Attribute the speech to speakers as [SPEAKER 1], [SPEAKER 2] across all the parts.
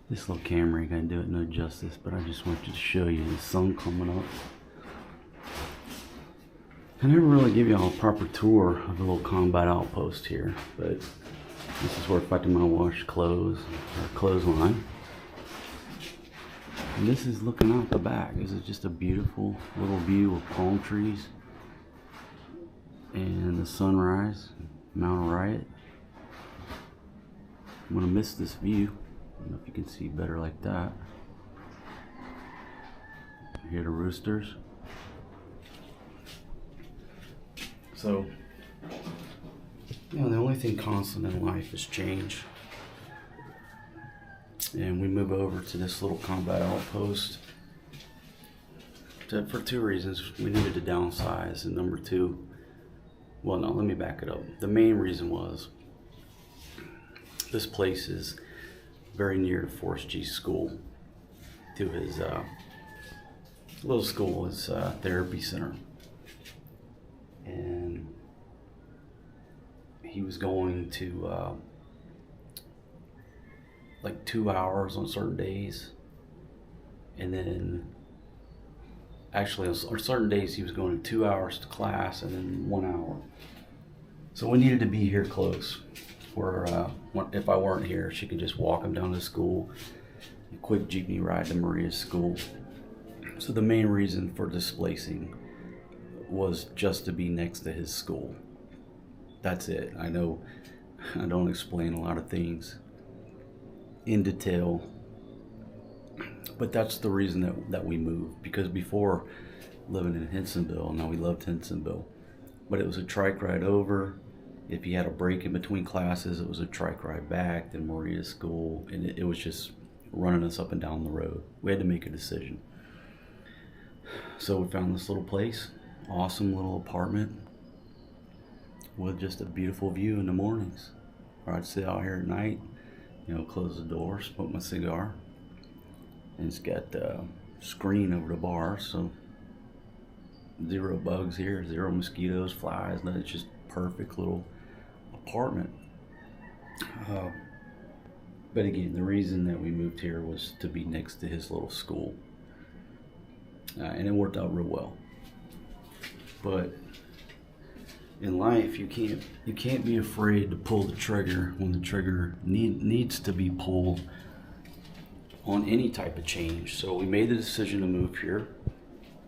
[SPEAKER 1] This little camera ain't gonna do it no justice, but I just wanted to show you the sun coming up. I never really give y'all a proper tour of the little Combat Outpost here, but this is where Fatima washed clothes, or clothesline. And this is looking out the back. This is just a beautiful little view of palm trees and the sunrise, Mount Riot. I'm gonna miss this view. I don't know if you can see better like that. Hear the roosters. So, you know, the only thing constant in life is change. And we move over to this little Combat Outpost for two reasons. We needed to downsize, and number two, well, no, let me back it up. The main reason was this place is very near to Forrest G's school, to his little school, his therapy center. And he was going to like 2 hours on certain days, and then actually on certain days he was going 2 hours to class and then 1 hour. So we needed to be here close, where if I weren't here, she could just walk him down to school, a quick jeepney ride to Maria's school. So the main reason for displacing was just to be next to his school. That's it. I know I don't explain a lot of things in detail, but that's the reason that we moved. Because before, living in Hensonville, now we loved Hensonville, but it was a trike ride over. If he had a break in between classes, it was a trike ride back, then Maria's school, and it was just running us up and down the road. We had to make a decision. So we found this little place, awesome little apartment with just a beautiful view in the mornings. Or I'd sit out here at night, you know, close the door, smoke my cigar, and it's got a screen over the bar, so zero bugs here, zero mosquitoes, flies, nothing. It's just perfect little apartment. But again, the reason that we moved here was to be next to his little school, and it worked out real well. But in life, you can't be afraid to pull the trigger when the trigger needs to be pulled on any type of change. So we made the decision to move here.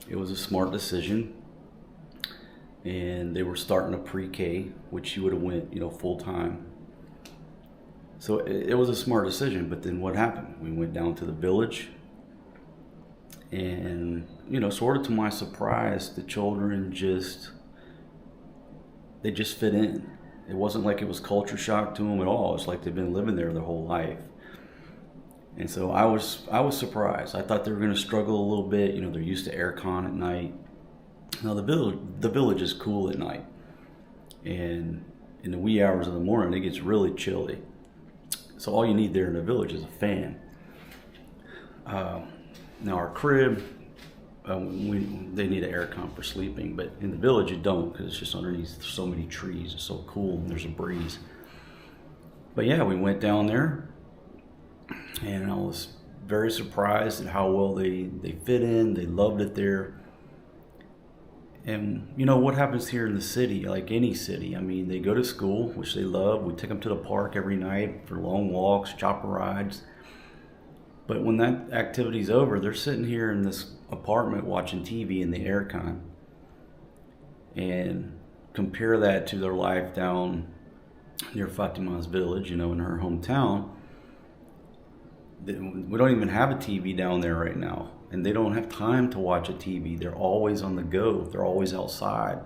[SPEAKER 1] It was a smart decision. And they were starting a pre-K, which you would have went, you know, full time. So it was a smart decision. But then what happened? We went down to the village, and, you know, sort of to my surprise, the children just fit in. It wasn't like it was culture shock to them at all. It's like they've been living there their whole life. And so I was surprised. I thought they were going to struggle a little bit. You know, they're used to aircon at night. Now the village is cool at night, and in the wee hours of the morning it gets really chilly. So all you need there in the village is a fan. Now our crib, they need an aircon for sleeping, but in the village you don't, because it's just underneath so many trees. It's so cool, and there's a breeze. But yeah, we went down there, and I was very surprised at how well they fit in. They loved it there. And you know what happens here in the city, like any city, I mean, they go to school, which they love. We take them to the park every night for long walks, chopper rides. But when that activity's over, they're sitting here in this apartment watching TV in the aircon. And compare that to their life down near Fatima's village, you know, in her hometown. We don't even have a TV down there right now. And they don't have time to watch a TV. They're always on the go. They're always outside.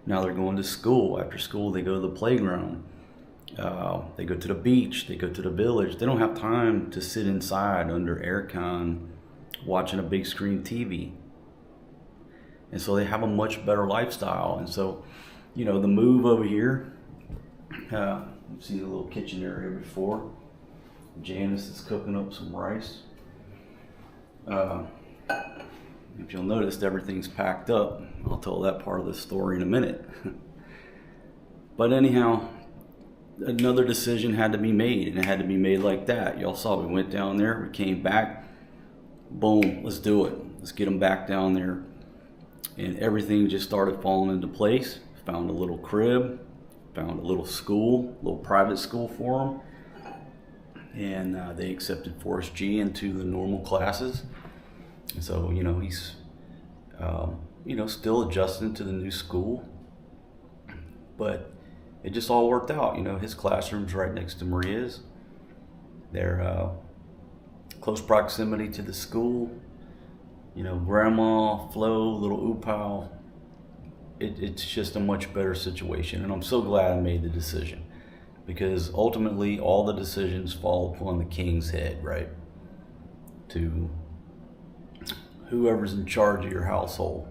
[SPEAKER 1] Now they're going to school. After school, they go to the playground. They go to the beach. They go to the village. They don't have time to sit inside under aircon watching a big screen TV. And so they have a much better lifestyle. And so, you know, the move over here, you've seen the little kitchen area before. Janice is cooking up some rice. If you'll notice, everything's packed up. I'll tell that part of the story in a minute. But anyhow, another decision had to be made, and it had to be made like that. Y'all saw we went down there, we came back, boom, let's do it. Let's get them back down there. And everything just started falling into place. Found a little crib, found a little school, a little private school for them. And they accepted Forrest G into the normal classes. And so, he's, still adjusting to the new school. But it just all worked out. His classroom's right next to Maria's. They're close proximity to the school. Grandma, Flo, little Oopal. It's just a much better situation. And I'm so glad I made the decision. Because ultimately, all the decisions fall upon the king's head, right? To whoever's in charge of your household.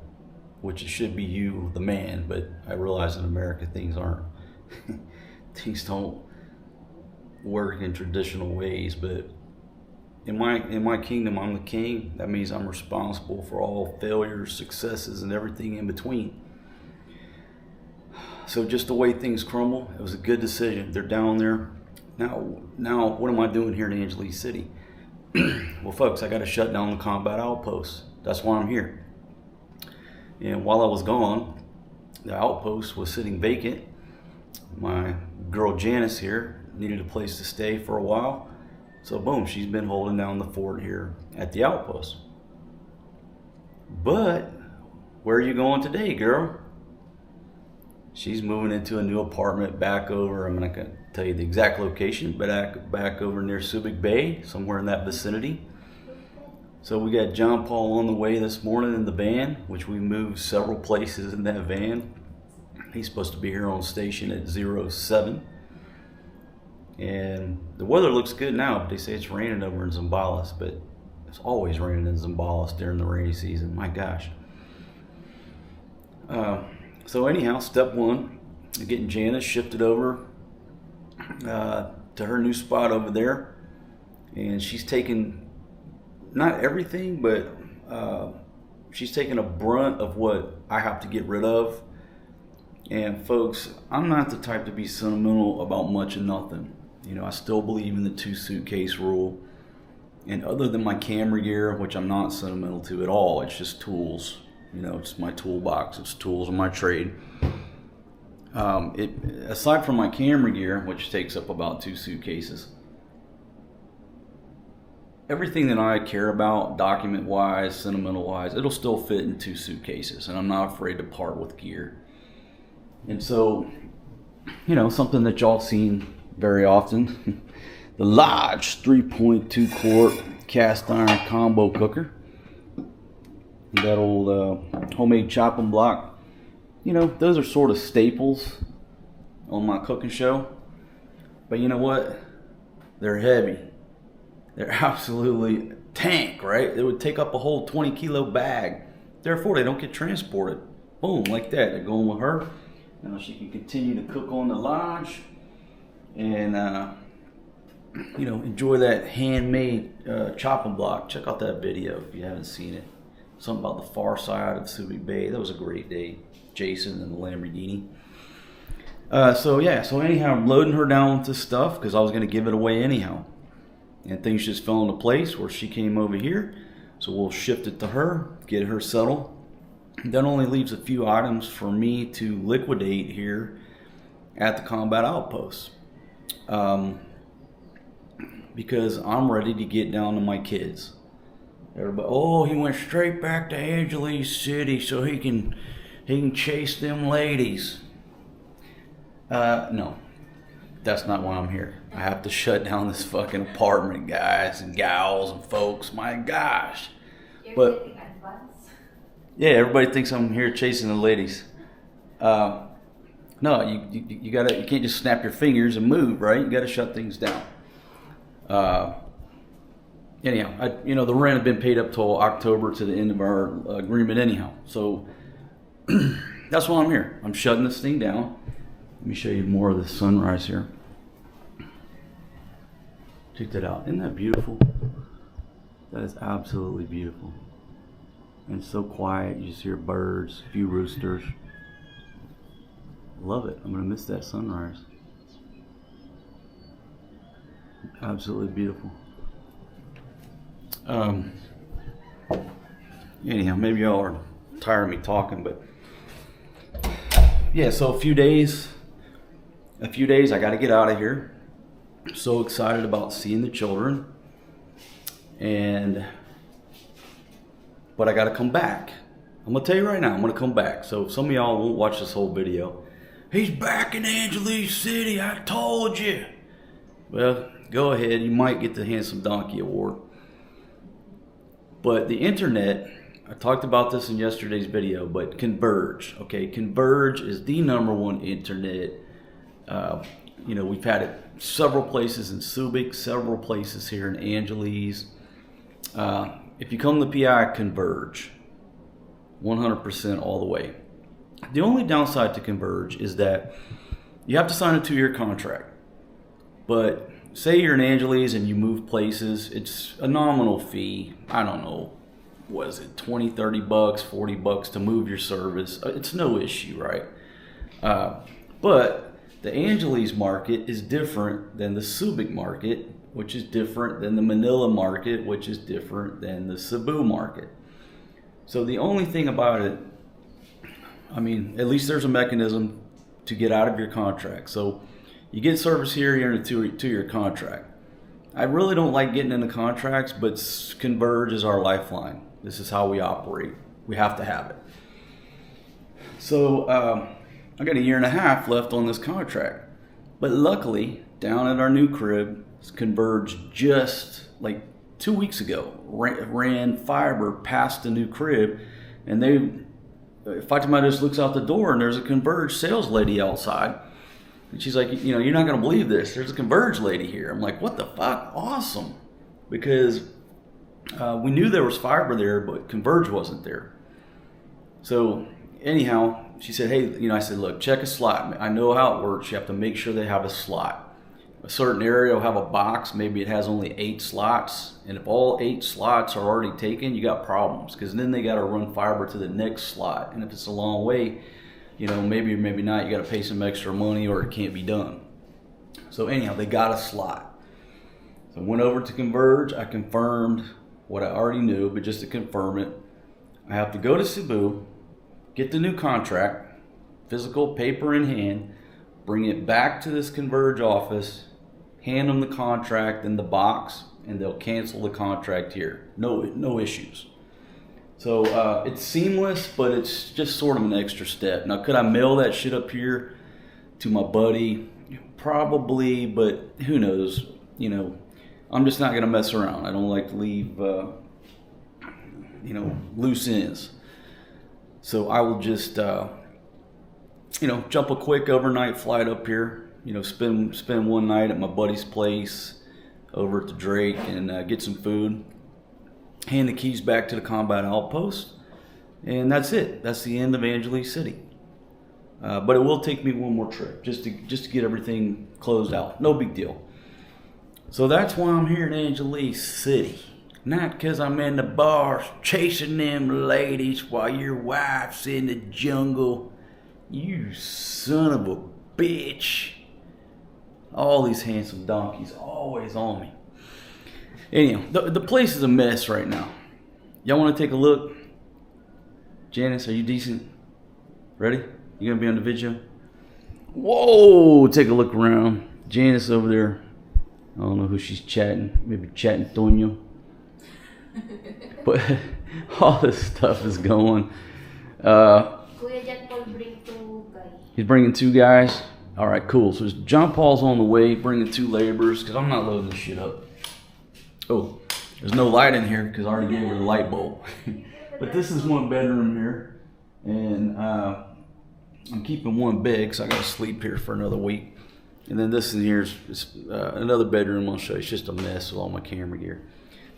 [SPEAKER 1] Which it should be you, the man. But I realize in America, things aren't. Things don't work in traditional ways. But in my kingdom, I'm the king. That means I'm responsible for all failures, successes, and everything in between. So just the way things crumble, it was a good decision. They're down there. Now, what am I doing here in Angeles City? Well, folks, I got to shut down the Combat Outpost. That's why I'm here. And while I was gone, the outpost was sitting vacant. My girl Janice here needed a place to stay for a while. So boom, she's been holding down the fort here at the outpost. But where are you going today, girl? She's moving into a new apartment back over, I'm not going to tell you the exact location, but back over near Subic Bay, somewhere in that vicinity. So we got John Paul on the way this morning in the van, which we moved several places in that van. He's supposed to be here on station at 07. And the weather looks good now, but they say it's raining over in Zimbalist, but it's always raining in Zimbalist during the rainy season. My gosh. So anyhow, step one, getting Janice shifted over to her new spot over there. And she's taking, not everything, but she's taking a brunt of what I have to get rid of. And folks, I'm not the type to be sentimental about much and nothing. I still believe in the 2 suitcase rule. And other than my camera gear, which I'm not sentimental to at all, it's just tools. It's my toolbox. It's tools of my trade. Aside from my camera gear, which takes up about 2 suitcases, everything that I care about, document-wise, sentimental-wise, it'll still fit in 2 suitcases. And I'm not afraid to part with gear. And so, something that y'all seen very often, the Lodge 3.2 quart cast iron combo cooker. That old homemade chopping block. Those are sort of staples on my cooking show. But you know what? They're heavy. They're absolutely tank, right? It would take up a whole 20-kilo bag. Therefore, they don't get transported. Boom, like that. They're going with her. Now she can continue to cook on the Lodge and enjoy that handmade chopping block. Check out that video if you haven't seen it. Something about the far side of Subic Bay. That was a great day. Jason and the Lamborghini. So anyhow, I'm loading her down with this stuff because I was going to give it away anyhow. And things just fell into place where she came over here. So we'll shift it to her, get her settled. That only leaves a few items for me to liquidate here at the Combat Outpost. Because I'm ready to get down to my kids. Everybody, he went straight back to Angeles City so he can chase them ladies. No, that's not why I'm here. I have to shut down this fucking apartment, guys and gals and folks. My gosh. But yeah, everybody thinks I'm here chasing the ladies. No, you can't just snap your fingers and move, right? You gotta shut things down. Anyhow, the rent had been paid up till October to the end of our agreement anyhow. So that's why I'm here. I'm shutting this thing down. Let me show you more of the sunrise here. Check that out. Isn't that beautiful? That is absolutely beautiful. And it's so quiet. You just hear birds, a few roosters. Love it. I'm going to miss that sunrise. Absolutely beautiful. Anyhow, maybe y'all are tired of me talking, but yeah, so a few days I got to get out of here. I'm so excited about seeing the children, but I got to come back. I'm gonna tell you right now, I'm gonna come back. So if some of y'all won't watch this whole video, he's back in Angeles City, I told you. Well, go ahead, you might get the Handsome Donkey Award. But the internet, I talked about this in yesterday's video, but Converge, okay? Converge is the #1 internet. We've had it several places in Subic, several places here in Angeles. If you come to PI, Converge, 100% all the way. The only downside to Converge is that you have to sign a 2-year contract. But say you're in Angeles and you move places, it's a nominal fee. I don't know, what is it, 20, 30 bucks, 40 bucks to move your service. It's no issue, right? But the Angeles market is different than the Subic market, which is different than the Manila market, which is different than the Cebu market. So the only thing about it, I mean, at least there's a mechanism to get out of your contract. So you get service here, you're in a 2-year contract. I really don't like getting into contracts, but Converge is our lifeline. This is how we operate. We have to have it. So I got 1.5 years left on this contract. But luckily, down at our new crib, Converge just like 2 weeks ago ran fiber past the new crib, and Fatima just looks out the door and there's a Converge sales lady outside. And she's like, you're not going to believe this. There's a Converge lady here. I'm like, what the fuck? Awesome. Because we knew there was fiber there, but Converge wasn't there. So anyhow, she said, hey, I said, look, check a slot. I know how it works. You have to make sure they have a slot. A certain area will have a box. Maybe it has only 8 slots. And if all 8 slots are already taken, you got problems. Because then they got to run fiber to the next slot. And if it's a long way, maybe or maybe not, you got to pay some extra money or it can't be done. So anyhow, they got a slot. So I went over to Converge. I confirmed what I already knew, but just to confirm it, I have to go to Cebu, get the new contract, physical paper in hand, bring it back to this Converge office, hand them the contract in the box, and they'll cancel the contract here. No issues. So it's seamless, but it's just sort of an extra step. Now, could I mail that shit up here to my buddy? Probably, but who knows? I'm just not gonna mess around. I don't like to leave, loose ends. So I will just, jump a quick overnight flight up here. Spend one night at my buddy's place over at the Drake and get some food. Hand the keys back to the Combat Outpost, and that's it. That's the end of Angeles City. But it will take me one more trip just to get everything closed out. No big deal. So that's why I'm here in Angeles City. Not because I'm in the bars chasing them ladies while your wife's in the jungle. You son of a bitch. All these handsome donkeys always on me. Anyhow, the place is a mess right now. Y'all want to take a look? Janice, are you decent? Ready? You gonna be on the video? Whoa! Take a look around. Janice over there. I don't know who she's chatting. Maybe chatting Tonyo. But all this stuff is going. He's bringing 2 guys. All right, cool. So John Paul's on the way, bringing 2 laborers because I'm not loading this shit up. Oh, there's no light in here because I already gave her the light bulb. But this is one bedroom here, and I'm keeping one bed because I got to sleep here for another week. And then this in here is another bedroom I'll show you. It's just a mess with all my camera gear.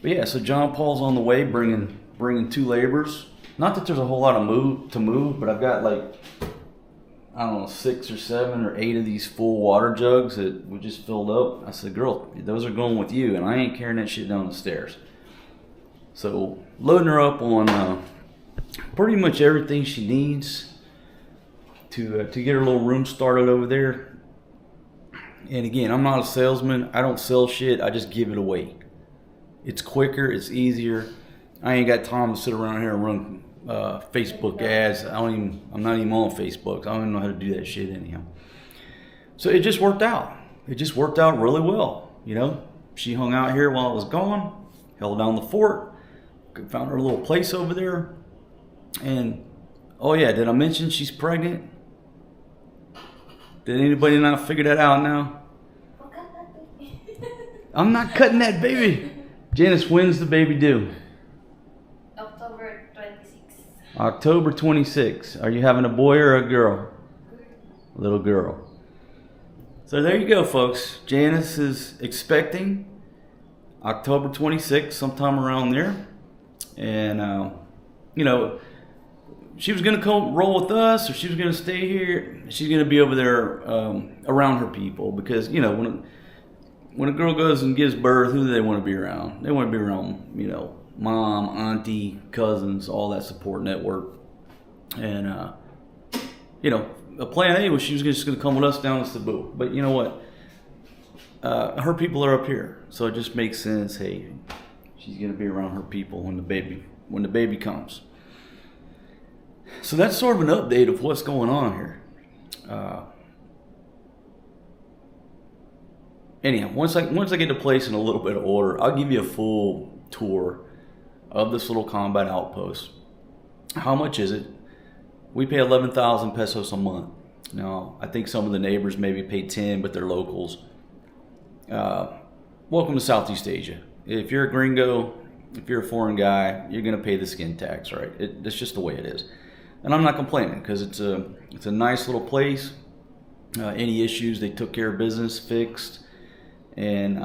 [SPEAKER 1] But yeah, so John Paul's on the way, bringing 2 laborers. Not that there's a whole lot of to move, but I've got like, I don't know, 6 or 7 or 8 of these full water jugs that we just filled up. I said, girl, those are going with you, and I ain't carrying that shit down the stairs. So loading her up on pretty much everything she needs to get her little room started over there. And again, I'm not a salesman. I don't sell shit. I just give it away. It's quicker. It's easier. I ain't got time to sit around here and run Facebook ads. I'm not even on Facebook. I don't even know how to do that shit anyhow. So it just worked out. It just worked out really well. You know, she hung out here while I was gone, held down the fort, found her a little place over there. And, oh yeah, did I mention she's pregnant? Did anybody not figure that out now? I'm not cutting that baby. Janice, when's the baby due?
[SPEAKER 2] October 26.
[SPEAKER 1] October 26. Are you having a boy or a girl? A little girl. So there you go, folks. Janice is expecting October 26th, sometime around there. And, you know, she was going to come roll with us, or she was going to stay here. She's going to be over there around her people, because, you know, when a girl goes and gives birth, who do they want to be around? They want to be around, you know, mom, auntie, cousins, all that support network. And, you know, a plan A was she was just going to come with us down to Cebu. But you know what? Her people are up here, so it just makes sense. Hey, she's going to be around her people when the baby comes. So that's sort of an update of what's going on here. Anyhow, once I get the place in a little bit of order, I'll give you a full tour of this little combat outpost. How much is it? We pay 11,000 pesos a month. Now, I think some of the neighbors maybe pay 10, but they're locals. Welcome to Southeast Asia. If you're a gringo, if you're a foreign guy, you're going to pay the skin tax, right? It's just the way it is. And I'm not complaining, because it's a nice little place. Any issues, they took care of business, fixed. And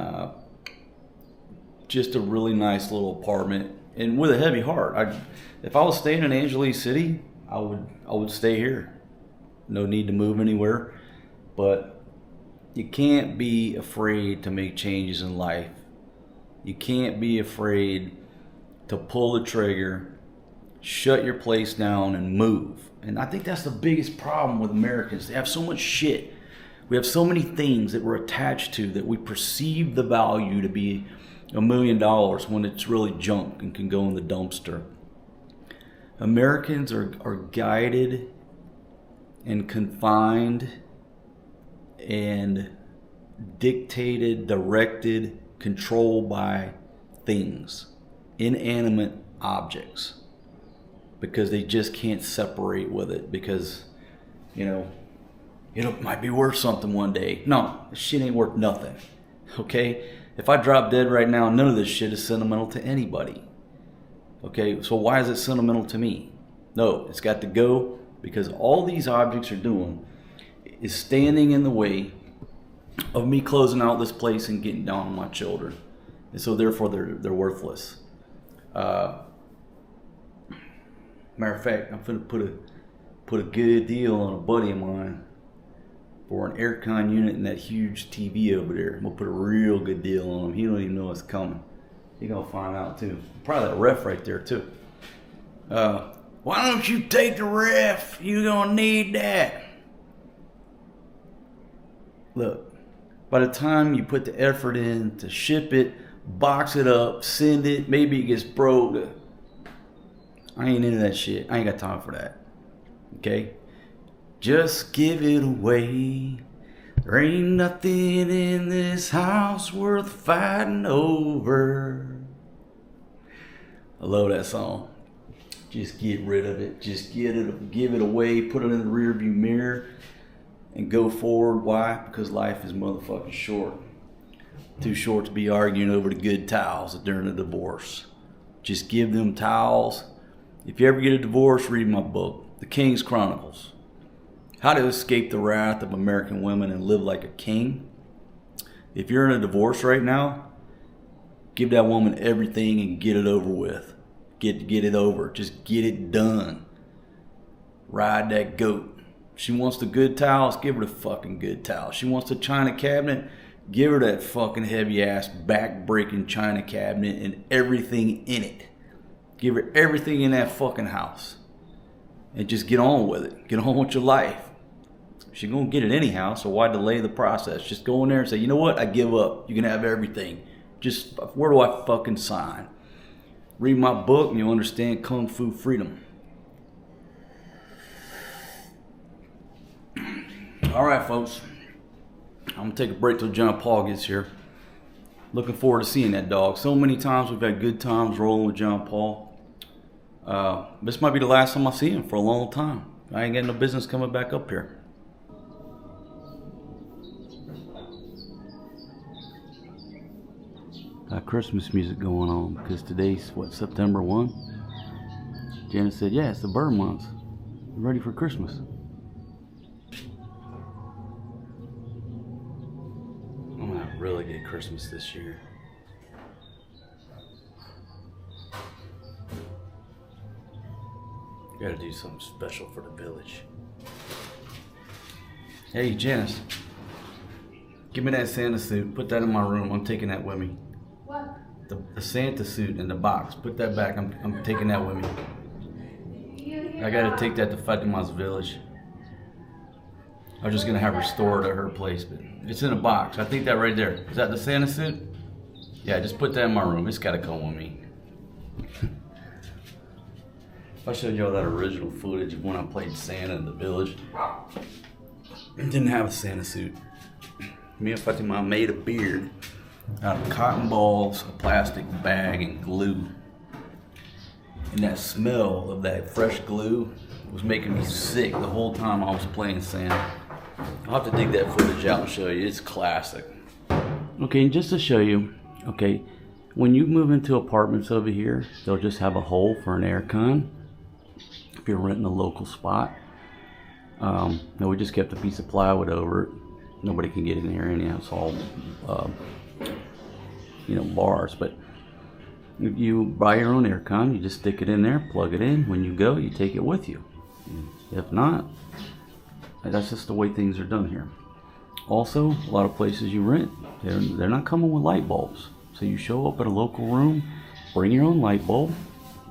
[SPEAKER 1] just a really nice little apartment, and with a heavy heart. If I was staying in Angeles City, I would stay here. No need to move anywhere. But you can't be afraid to make changes in life. You can't be afraid to pull the trigger, shut your place down, and move. And I think that's the biggest problem with Americans. They have so much shit. We have so many things that we're attached to that we perceive the value to be $1 million when it's really junk and can go in the dumpster. Americans are guided and confined and dictated, directed, controlled by things, inanimate objects, because they just can't separate with it, because, you know, it might be worth something one day. No, this shit ain't worth nothing. Okay? If I drop dead right now, none of this shit is sentimental to anybody. Okay? So why is it sentimental to me? No, it's got to go, because all these objects are doing is standing in the way of me closing out this place and getting down on my children. And so therefore they're worthless. Matter of fact, I'm finna put a good deal on a buddy of mine for an aircon unit and that huge TV over there. I'm gonna put a real good deal on him. He don't even know it's coming. He gonna find out too. Probably that ref right there too. Why don't you take the ref? You gonna need that. Look, by the time you put the effort in to ship it, box it up, send it, maybe it gets broke. I ain't into that shit. I ain't got time for that. Okay? Just give it away. There ain't nothing in this house worth fighting over. I love that song. Just get rid of it. Just give it away. Put it in the rearview mirror and go forward. Why? Because life is motherfucking short. Too short to be arguing over the good towels during a divorce. Just give them towels. If you ever get a divorce, read my book, The King's Chronicles. How to Escape the Wrath of American Women and Live Like a King. If you're in a divorce right now, give that woman everything and get it over with. Get it over. Just get it done. Ride that goat. She wants the good towels, give her the fucking good towels. She wants the china cabinet, give her that fucking heavy ass back-breaking china cabinet and everything in it. Give her everything in that fucking house. And just get on with it. Get on with your life. She's gonna get it anyhow, so why delay the process? Just go in there and say, you know what, I give up. You can have everything. Just, where do I fucking sign? Read my book and you'll understand Kung Fu freedom. All right, folks. I'm gonna take a break till John Paul gets here. Looking forward to seeing that dog. So many times we've had good times rolling with John Paul. This might be the last time I see him for a long time. I ain't got no business coming back up here. Got Christmas music going on because today's what, September 1? Janice said, yeah, it's the bird month. We're ready for Christmas. I'm gonna have a really good Christmas this year. Gotta do something special for the village. Hey, Janice. Give me that Santa suit. Put that in my room. I'm taking that with me.
[SPEAKER 2] What?
[SPEAKER 1] The Santa suit in the box. Put that back. I'm taking that with me. I gotta take that to Fatima's village. I was just gonna have her stored at her place, but it's in a box. I think that right there. Is that the Santa suit? Yeah, just put that in my room. It's gotta come with me. I showed y'all that original footage of when I played Santa in the village. It didn't have a Santa suit. Me and Fatima made a beard out of cotton balls, a plastic bag, and glue. And that smell of that fresh glue was making me sick the whole time I was playing Santa. I'll have to dig that footage out and show you. It's classic. Okay, and just to show you, okay, when you move into apartments over here, they'll just have a hole for an air con. If you're renting a local spot. No, we just kept a piece of plywood over it. Nobody can get in here anyhow. It's all, bars. But if you buy your own air con, you just stick it in there, plug it in. When you go, you take it with you. If not, that's just the way things are done here. Also, a lot of places you rent, they're not coming with light bulbs. So you show up at a local room, bring your own light bulb,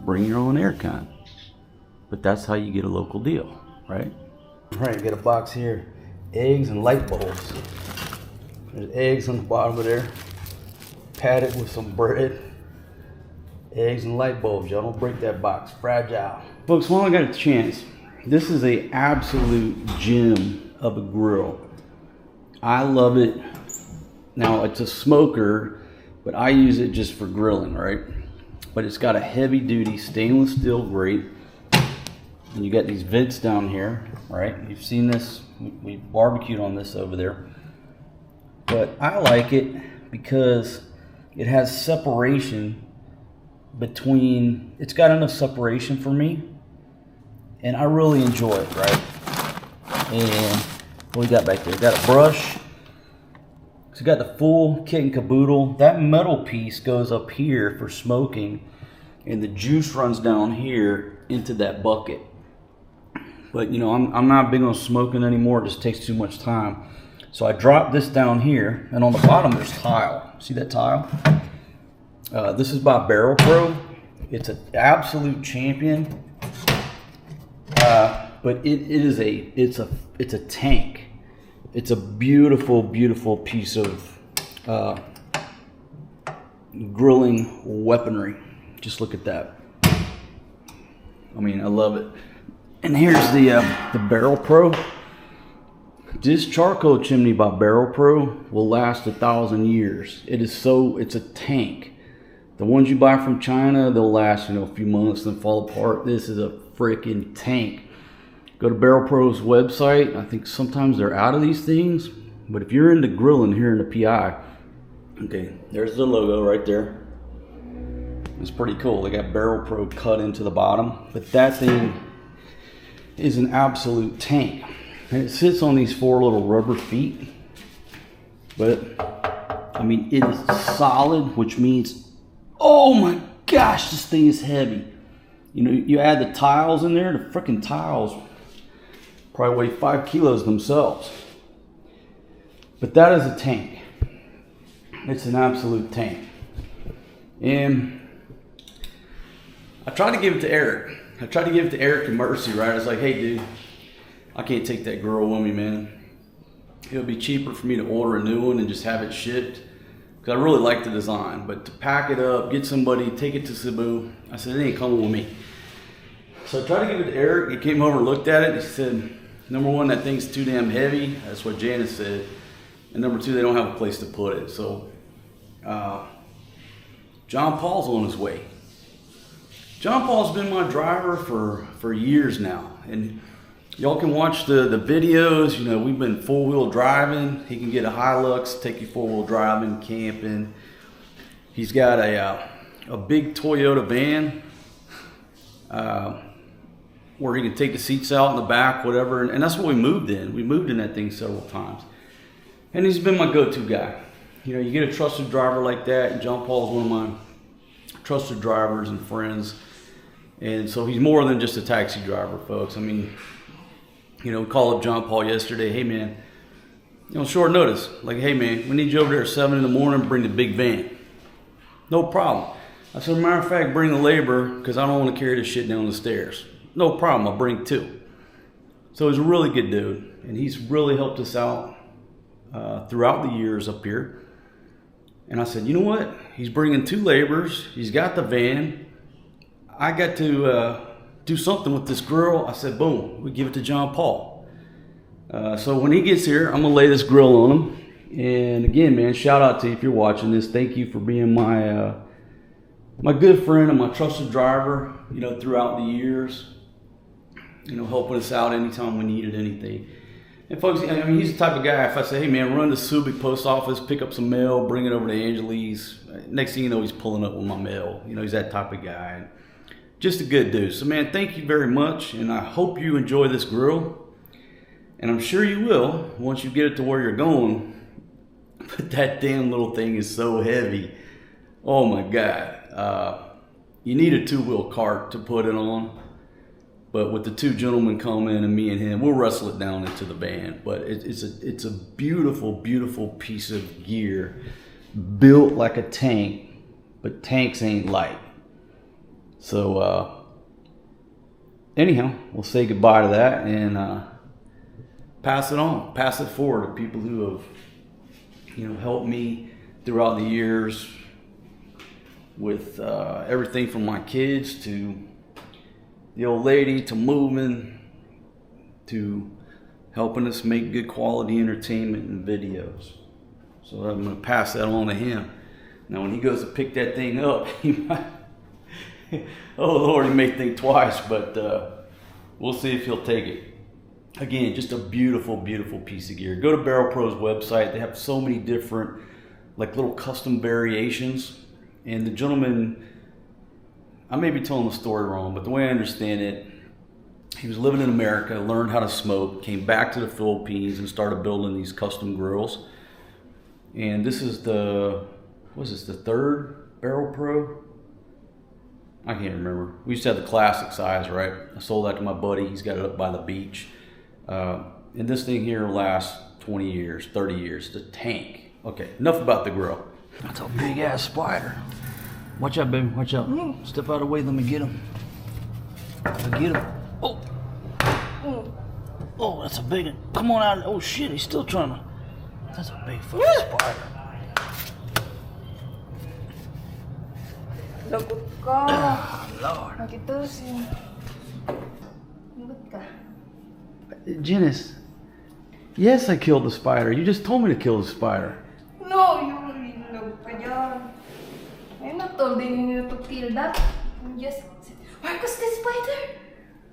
[SPEAKER 1] bring your own air con. But that's how you get a local deal, right? Right, get a box here. Eggs and light bulbs. There's eggs on the bottom of there. Pat it with some bread. Eggs and light bulbs, y'all. Don't break that box. Fragile. Folks, while I got a chance, this is a absolute gem of a grill. I love it. Now, it's a smoker, but I use it just for grilling, right? But it's got a heavy duty stainless steel grate. And you got these vents down here, right? You've seen this, we barbecued on this over there. But I like it because it has separation between, it's got enough separation for me. And I really enjoy it, right? And what we got back there? We got a brush. So we got the full kit and caboodle. That metal piece goes up here for smoking. And the juice runs down here into that bucket. But I'm not big on smoking anymore. It just takes too much time. So I drop this down here, and on the bottom there's tile. See that tile? This is by Barrel Pro. It's an absolute champion. But it's a tank. It's a beautiful, beautiful piece of grilling weaponry. Just look at that. I mean, I love it. And here's the Barrel Pro. This charcoal chimney by Barrel Pro will last 1,000 years. It's a tank. The ones you buy from China, they'll last a few months and fall apart. This is a freaking tank. Go to Barrel Pro's website. I think sometimes they're out of these things, but if you're into grilling here in the PI, okay, there's the logo right there. It's pretty cool. They got Barrel Pro cut into the bottom, but that thing is an absolute tank. And it sits on these 4 little rubber feet. But, I mean, it is solid, which means, oh my gosh, this thing is heavy. You add the tiles in there, the freaking tiles probably weigh 5 kilos themselves. But that is a tank. It's an absolute tank. And I tried to give it to Eric. I tried to give it to Eric and Mercy, right? I was like, hey, dude, I can't take that girl with me, man. It'll be cheaper for me to order a new one and just have it shipped, because I really like the design. But to pack it up, get somebody, take it to Cebu, I said, it ain't coming with me. So I tried to give it to Eric. He came over and looked at it. He said, number one, that thing's too damn heavy. That's what Janice said. And number two, they don't have a place to put it. So John Paul's on his way. John Paul's been my driver for years now. And y'all can watch the videos. You know, we've been four-wheel driving. He can get a Hilux, take you four-wheel driving, camping. He's got a big Toyota van where he can take the seats out in the back, whatever. And that's what we moved in. We moved in that thing several times. And he's been my go-to guy. You know, you get a trusted driver like that, and John Paul's one of my trusted drivers and friends. And so he's more than just a taxi driver, folks. I mean, you know, we called up John Paul yesterday. Hey, man, you know, short notice. Like, hey, man, we need you over there at 7 in the morning. Bring the big van. No problem. I said, matter of fact, bring the labor, because I don't want to carry this shit down the stairs. No problem. I'll bring 2. So he's a really good dude, and he's really helped us out throughout the years up here. And I said, you know what? He's bringing 2 laborers. He's got the van. I got to do something with this girl. I said, boom, we give it to John Paul. So when he gets here, I'm going to lay this grill on him. And again, man, shout out to you if you're watching this. Thank you for being my my good friend and my trusted driver, you know, throughout the years. You know, helping us out anytime we needed anything. And folks, I mean, he's the type of guy, if I say, hey man, run to Subic post office, pick up some mail, bring it over to Angeli's. Next thing you know, he's pulling up with my mail. You know, he's that type of guy. Just a good dude. So man, thank you very much. And I hope you enjoy this grill. And I'm sure you will once you get it to where you're going. But that damn little thing is so heavy. Oh my God. You need a 2-wheel cart to put it on. But with the 2 gentlemen coming and me and him, we'll wrestle it down into the van. But it's a beautiful, beautiful piece of gear, built like a tank, but tanks ain't light. So anyhow, we'll say goodbye to that and pass it on, pass it forward to people who have, you know, helped me throughout the years with everything from my kids to the old lady, to moving, to helping us make good quality entertainment and videos. So I'm going to pass that on to him. Now when he goes to pick that thing up, he might, oh Lord, he may think twice, but we'll see if he'll take it. Again, just a beautiful, beautiful piece of gear. Go to Barrel Pro's website. They have so many different, like, little custom variations. And the gentleman, I may be telling the story wrong, but the way I understand it, he was living in America, learned how to smoke, came back to the Philippines and started building these custom grills. And this is the, what is this, the 3rd Barrel Pro? I can't remember. We used to have the classic size, right? I sold that to my buddy. He's got it up by the beach. And this thing here lasts 20 years, 30 years. The tank. Okay, enough about the grill. That's a big ass spider. Watch out, baby. Watch out. Step out of the way. Let me get him. Get him. Oh. Oh, that's a big one. Come on out. Oh shit, he's still trying to. That's a big fucking spider.
[SPEAKER 2] Lagot ka.
[SPEAKER 1] Oh, Lord.
[SPEAKER 2] Nakitusin. Lagot ka.
[SPEAKER 1] Janice, yes, I killed the spider. You just told me to kill the spider.
[SPEAKER 2] No, you love ka dyan. I'm not told you to kill that. You just said, Marcus, the spider.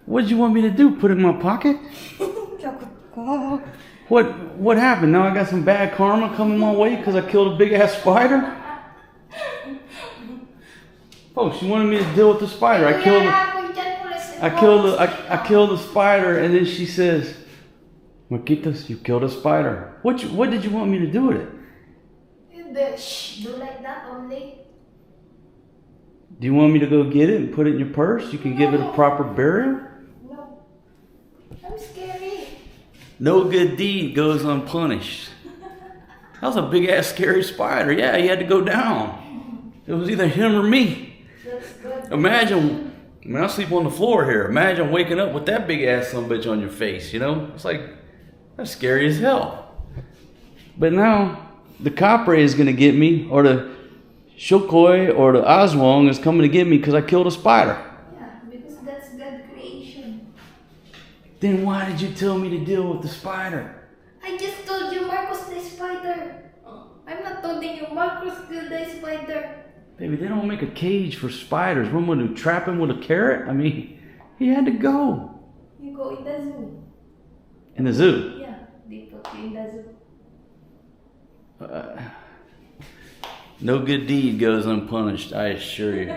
[SPEAKER 1] What did you want me to do? Put it in my pocket?
[SPEAKER 2] Lagot ka.
[SPEAKER 1] What happened? Now I got some bad karma coming my way because I killed a big ass spider? Folks, you wanted me to deal with the spider. I killed the spider, and then she says, Marquitos, you killed a spider. What did you want me to do with it?
[SPEAKER 2] Do like that only.
[SPEAKER 1] Do you want me to go get it and put it in your purse? You can give it a proper burial?
[SPEAKER 2] No. I'm scary.
[SPEAKER 1] No good deed goes unpunished. That was a big ass scary spider. Yeah, he had to go down. It was either him or me.
[SPEAKER 2] That's good.
[SPEAKER 1] Imagine I mean, I sleep on the floor here. Imagine waking up with that big ass son of a bitch on your face, you know? It's like, that's scary as hell. But now, the Capre is gonna get me, or the Shokoi or the Aswang is coming to get me because I killed a spider.
[SPEAKER 2] Yeah, because that's God's creation.
[SPEAKER 1] Then why did you tell me to deal with the spider?
[SPEAKER 2] I just told you Marcos the spider. I'm not telling you Marcos killed the spider.
[SPEAKER 1] Baby, they don't make a cage for spiders. We're going to trap him with a carrot? I mean, he had to go.
[SPEAKER 2] You go in the zoo.
[SPEAKER 1] In the zoo?
[SPEAKER 2] Yeah, they put you in the zoo.
[SPEAKER 1] No good deed goes unpunished, I assure you.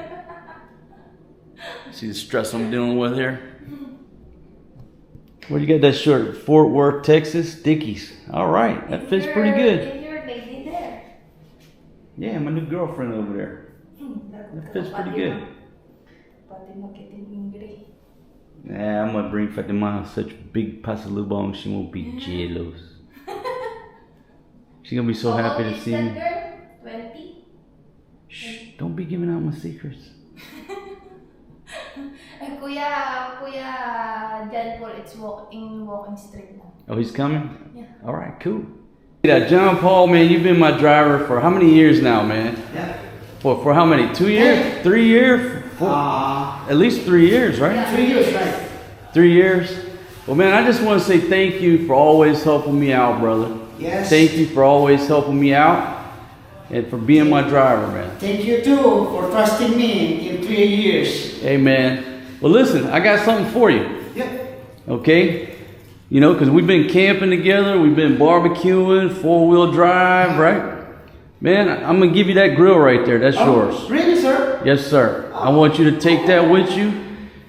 [SPEAKER 1] See the stress I'm dealing with here? Where you got that shirt? Fort Worth, Texas? Dickies. All right, that fits pretty good.
[SPEAKER 2] And your lady there.
[SPEAKER 1] Yeah, my new girlfriend over there. That fits pretty good. Nah, I'm gonna bring Fatima such big pasalubong, she won't be jealous. She's gonna be so happy to see me.
[SPEAKER 2] Girl? 20?
[SPEAKER 1] Shh, don't be giving out my secrets.
[SPEAKER 2] Kuya John Paul, it's walking street now.
[SPEAKER 1] Oh, he's coming?
[SPEAKER 2] Yeah.
[SPEAKER 1] All right, cool. Yeah, John Paul, man, you've been my driver for how many years now, man?
[SPEAKER 3] Yeah.
[SPEAKER 1] For how many? 2 years? 3 years? At least 3 years, right?
[SPEAKER 3] Yeah, 3 years, right?
[SPEAKER 1] 3 years? Well, man, I just want to say thank you for always helping me out, brother.
[SPEAKER 3] Yes.
[SPEAKER 1] Thank you for always helping me out and for being my driver, man.
[SPEAKER 3] Thank you too for trusting me in 3 years.
[SPEAKER 1] Hey, man. Well, listen, I got something for you.
[SPEAKER 3] Yep.
[SPEAKER 1] Okay? You know, because we've been camping together, we've been barbecuing, 4-wheel drive, right? Man, I'm going to give you that grill right there. That's yours.
[SPEAKER 3] Really, sir?
[SPEAKER 1] Yes, sir. I want you to take that with you.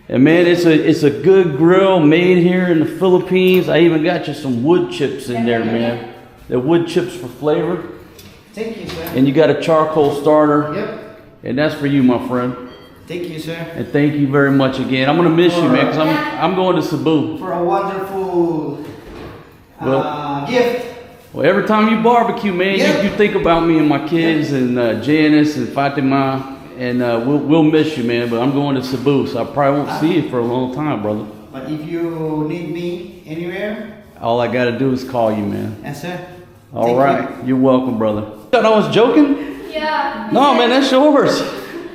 [SPEAKER 1] And man, it's a good grill made here in the Philippines. I even got you some wood chips in there, man. The wood chips for flavor.
[SPEAKER 3] Thank you, sir.
[SPEAKER 1] And you got a charcoal starter.
[SPEAKER 3] Yep.
[SPEAKER 1] And that's for you, my friend.
[SPEAKER 3] Thank you, sir.
[SPEAKER 1] And thank you very much again. I'm going to miss you, man, because I'm going to Cebu.
[SPEAKER 3] For a wonderful gift.
[SPEAKER 1] Well, every time you barbecue, man,
[SPEAKER 3] Yep.
[SPEAKER 1] you think about me and my kids and Janice and Fatima, and we'll miss you, man. But I'm going to Cebu, so I probably won't see you for a long time, brother.
[SPEAKER 3] But if you need me anywhere,
[SPEAKER 1] All I got to do is call you, man.
[SPEAKER 3] yes, sir.
[SPEAKER 1] All right, you're welcome, brother. Thought I was joking?
[SPEAKER 2] Yeah.
[SPEAKER 1] No, man, that's yours.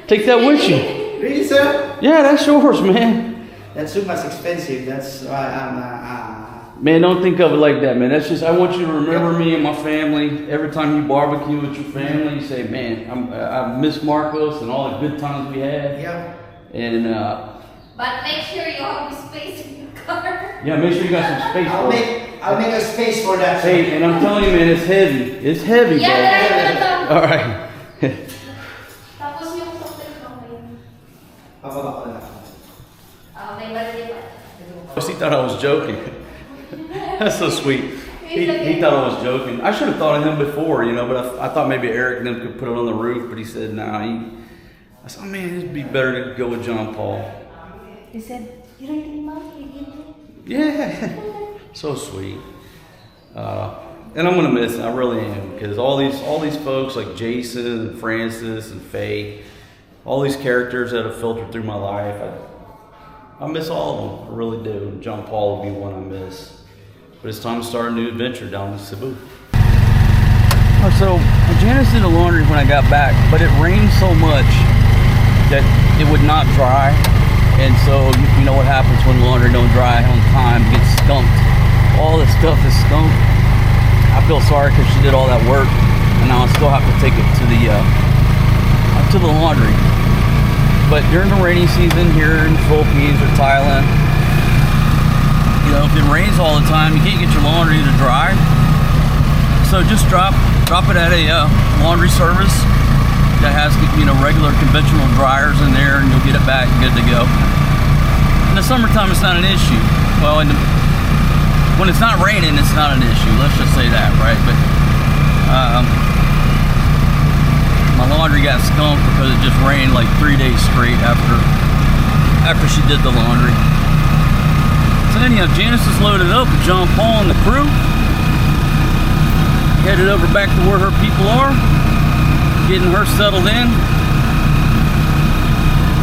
[SPEAKER 1] Take that with you.
[SPEAKER 3] Really, sir?
[SPEAKER 1] Yeah, that's yours, man.
[SPEAKER 3] That's too much expensive. That's why I'm.
[SPEAKER 1] Man, don't think of it like that, man. That's just, I want you to remember me and my family. Every time you barbecue with your family, you say, man, I miss Marcos and all the good times we had.
[SPEAKER 3] Yeah.
[SPEAKER 1] And,
[SPEAKER 2] But make sure you have space in your car.
[SPEAKER 1] yeah, make sure you got some space for it.
[SPEAKER 3] I'll make a space for that. sir.
[SPEAKER 1] Hey, and I'm telling you, man, it's heavy. It's heavy, bro.
[SPEAKER 2] Yeah,
[SPEAKER 1] All right.
[SPEAKER 2] Tapos yung software mo ngayon.
[SPEAKER 3] Pababa ko na.
[SPEAKER 2] May barili pa.
[SPEAKER 1] He thought I was joking. That's so sweet. He thought I was joking. I should have thought of him before, you know, but I thought maybe Eric and them could put it on the roof, but he said, nah. I said, oh man, it'd be better to go with John Paul.
[SPEAKER 2] He said, you really mommy again?
[SPEAKER 1] Yeah. So sweet. And I'm gonna miss it. I really am, because all these folks like Jason and Francis and Faye, all these characters that have filtered through my life, I miss all of them. I really do. John Paul will be one I miss. But it's time to start a new adventure down in Cebu. So Janice did the laundry when I got back, but it rained so much that it would not dry. And so you know what happens when laundry don't dry on time, it gets skunked. All this stuff is skunked. I feel sorry because she did all that work, and now I still have to take it to the laundry. But during the rainy season here in the Philippines or Thailand, you know, if it rains all the time, you can't get your laundry to dry. So just drop it at a laundry service that has, you know, regular conventional dryers in there, and you'll get it back good to go. In the summertime, it's not an issue. Well, when it's not raining, it's not an issue. Let's just say that, right? But my laundry got skunked because it just rained like 3 days straight after she did the laundry. So anyhow, Janice is loaded up with John Paul and the crew. Headed over back to where her people are, getting her settled in.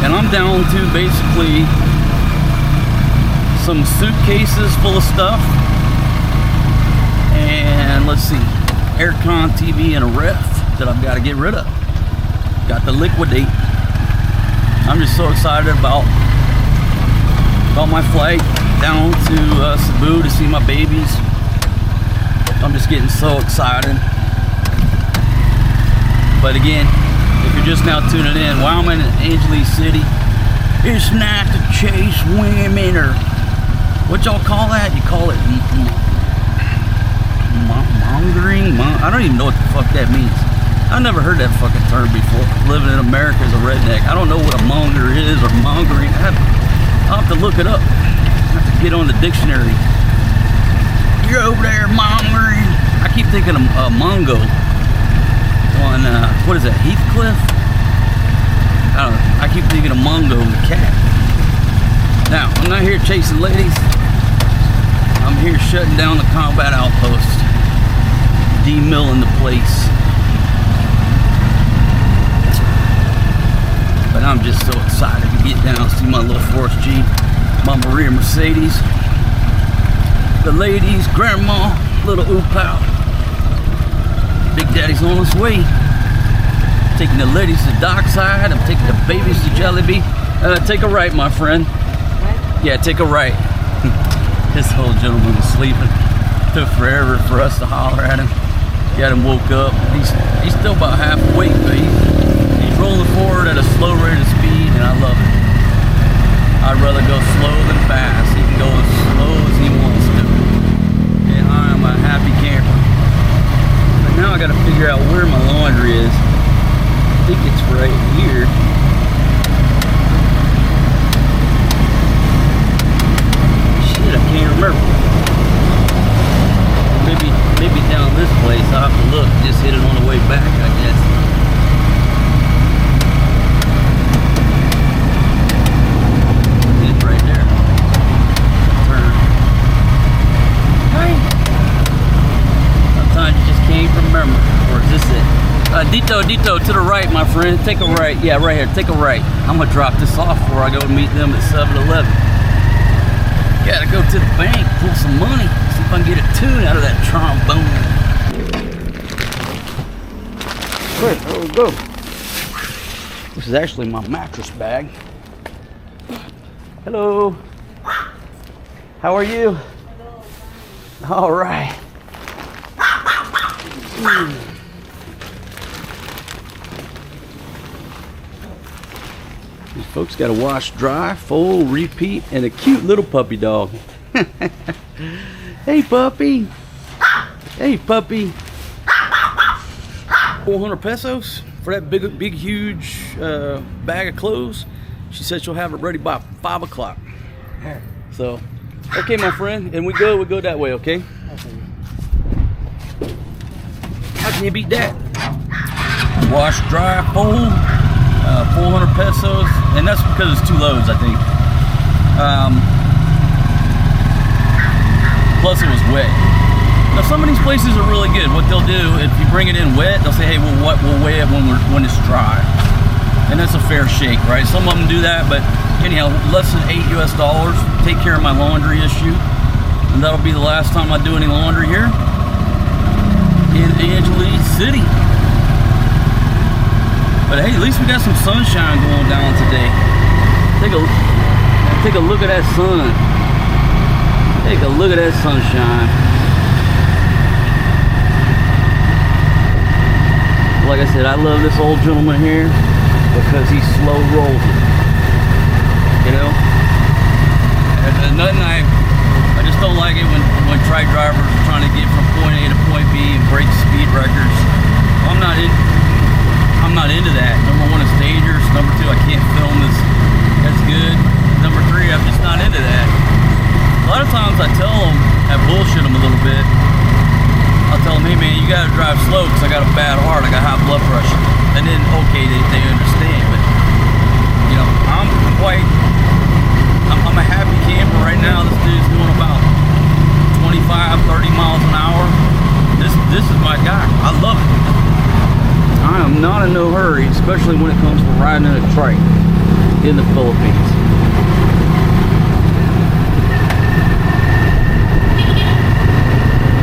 [SPEAKER 1] And I'm down to basically some suitcases full of stuff. And let's see, aircon TV and a ref that I've got to get rid of. Got to liquidate. I'm just so excited about my flight down to Cebu to see my babies. I'm just getting so excited. But again, if you're just now tuning in, while I'm in Angeles City, it's not to chase women, or what y'all call that? You call it mongering? I don't even know what the fuck that means. I never heard that fucking term before. Living in America as a redneck, I don't know what a monger is or mongering. I'll have to look it up. I have to get on the dictionary. You're over there mongering. I keep thinking of Mongo on what is that, Heathcliff? I don't know. I keep thinking of Mongo the cat. Now, I'm not here chasing ladies. I'm here shutting down the Combat Outpost, demilling the place. But I'm just so excited to get down, see my little Force G, my Maria Mercedes, the ladies, grandma, little oopal. Big Daddy's on his way. Taking the ladies to Dockside. I'm taking the babies to Jollibee. Take a right, my friend. Yeah, take a right. This old gentleman was sleeping. Took forever for us to holler at him. Got him woke up. He's still about half awake, but he's rolling forward at a slow rate of speed, and I love it. I'd rather go slow than fast. He can go as slow as he wants to. And I am a happy camper. But now I gotta figure out where my laundry is. I think it's right here. Shit, I can't remember. Maybe down this place. I'll have to look. Just hit it on the way back, I guess. It's right there. Turn. Hey. Sometimes you just can't remember. Or is this it? Dito, to the right, my friend. Take a right. Yeah, right here. Take a right. I'm gonna drop this off before I go meet them at 7-Eleven. Gotta go to the bank, pull some money, see if I can get a tune out of that trombone. Great, there we go. This is actually my mattress bag. Hello. How are you? All right. These folks got to wash, dry, fold, repeat, and a cute little puppy dog. Hey, puppy. Hey, puppy. 400 pesos for that big, huge bag of clothes. She said she'll have it ready by 5 o'clock. So, okay, my friend, and we go that way, okay? How can you beat that? Wash, dry, fold. 400 pesos, and that's because it's 2 loads, I think. Plus it was wet. Now some of these places are really good. What they'll do, if you bring it in wet, they'll say, hey, we'll weigh it when it's dry. And that's a fair shake, right? Some of them do that, but anyhow, less than $8 US. Take care of my laundry issue. And that'll be the last time I do any laundry here in Angeles City. But hey, at least we got some sunshine going down today. Take a look at that sun. Take a look at that sunshine. Like I said, I love this old gentleman here because he's slow rolling. You know? And nothing I just don't like it when truck drivers are trying to get from point A to point B and break speed records. I'm not into that. Number 1, it's dangerous. Number 2, I can't film this. That's good. Number 3, I'm just not into that. A lot of times I tell them, I bullshit them a little bit. I'll tell them, hey man, you gotta drive slow because I got a bad heart. I got high blood pressure. And then, okay, they understand. But, you know, I'm a happy camper right now. This dude's doing about 25, 30 miles an hour. This is my guy. I love it. I am not in no hurry, especially when it comes to riding in a trike. in the Philippines.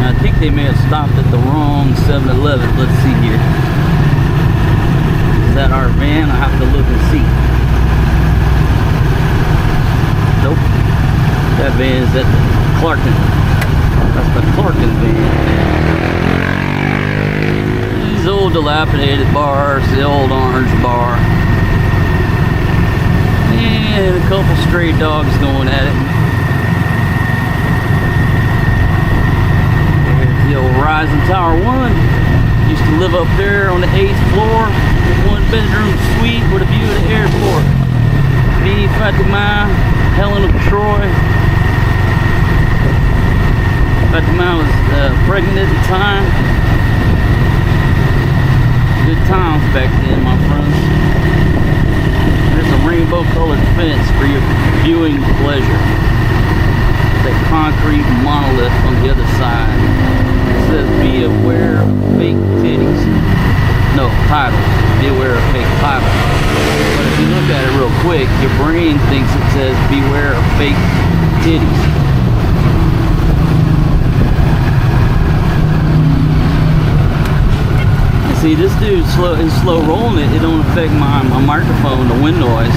[SPEAKER 1] I think they may have stopped at the wrong 7-Eleven. Let's see here. Is that our van? I have to look and see. Nope. That van is at Clarkin. That's the Clarkin van. These old dilapidated bars, the old orange bar. And a couple stray dogs going at it. There's the old Rising Tower 1. Used to live up there on the 8th floor. 1-bedroom suite with a view of the airport. Me, Fatima, Helen of Troy. Fatima was pregnant at the time. Good times back then, my friends. There's a rainbow-colored fence for your viewing pleasure. That concrete monolith on the other side. It says, "Be aware of fake titties." No, title. Be aware of fake title. But if you look at it real quick, your brain thinks it says, "Beware of fake titties." See, this dude's slow rolling it. It don't affect my microphone, the wind noise.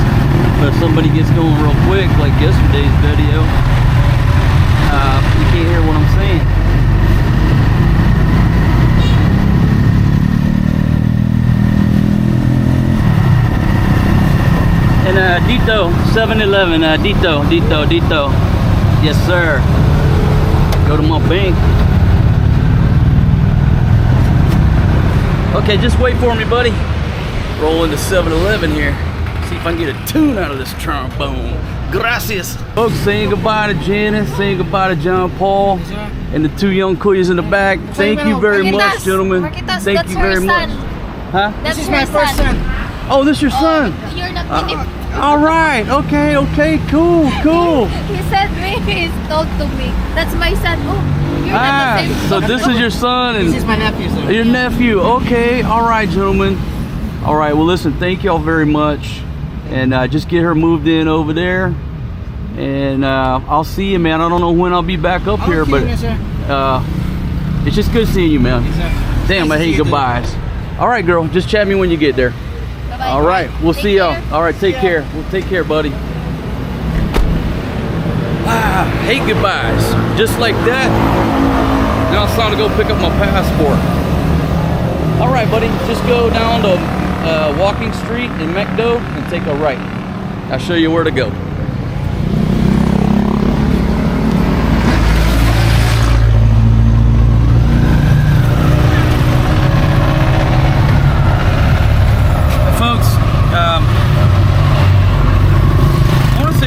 [SPEAKER 1] But if somebody gets going real quick, like yesterday's video, you can't hear what I'm saying. And Dito, 7-Eleven, Dito. Yes, sir. Go to my bank. Okay, just wait for me, buddy. Roll into 7-Eleven here. See if I can get a tune out of this trombone. Gracias. Folks, saying goodbye to Janice, saying goodbye to John Paul, and the 2 young kuyas in the back. Thank you very much, gentlemen. Thank you very much. Huh?
[SPEAKER 3] This is my first son.
[SPEAKER 1] Oh, this your son?
[SPEAKER 2] You're not Filipino.
[SPEAKER 1] All right. Okay. Cool.
[SPEAKER 2] He said maybe he's told to me. That's my son. Oh, you're not the same.
[SPEAKER 1] So this is your son, and
[SPEAKER 3] This is my nephew, sir.
[SPEAKER 1] your nephew. Okay. All right, gentlemen. All right. Well, listen. Thank y'all very much, and just get her moved in over there, and I'll see you, man. I don't know when I'll be back up here, but it's just good seeing you, man.
[SPEAKER 3] Yes,
[SPEAKER 1] Damn, I hate goodbyes. All right, girl. Just chat me when you get there.
[SPEAKER 2] Bye-bye.
[SPEAKER 1] All right, we'll
[SPEAKER 2] Take
[SPEAKER 1] see y'all.
[SPEAKER 2] care.
[SPEAKER 1] All right, take care. Well, take care, buddy. Hate goodbyes. Just like that. Now it's time to go pick up my passport. All right, buddy. Just go down to Walking Street in McDo and take a right. I'll show you where to go.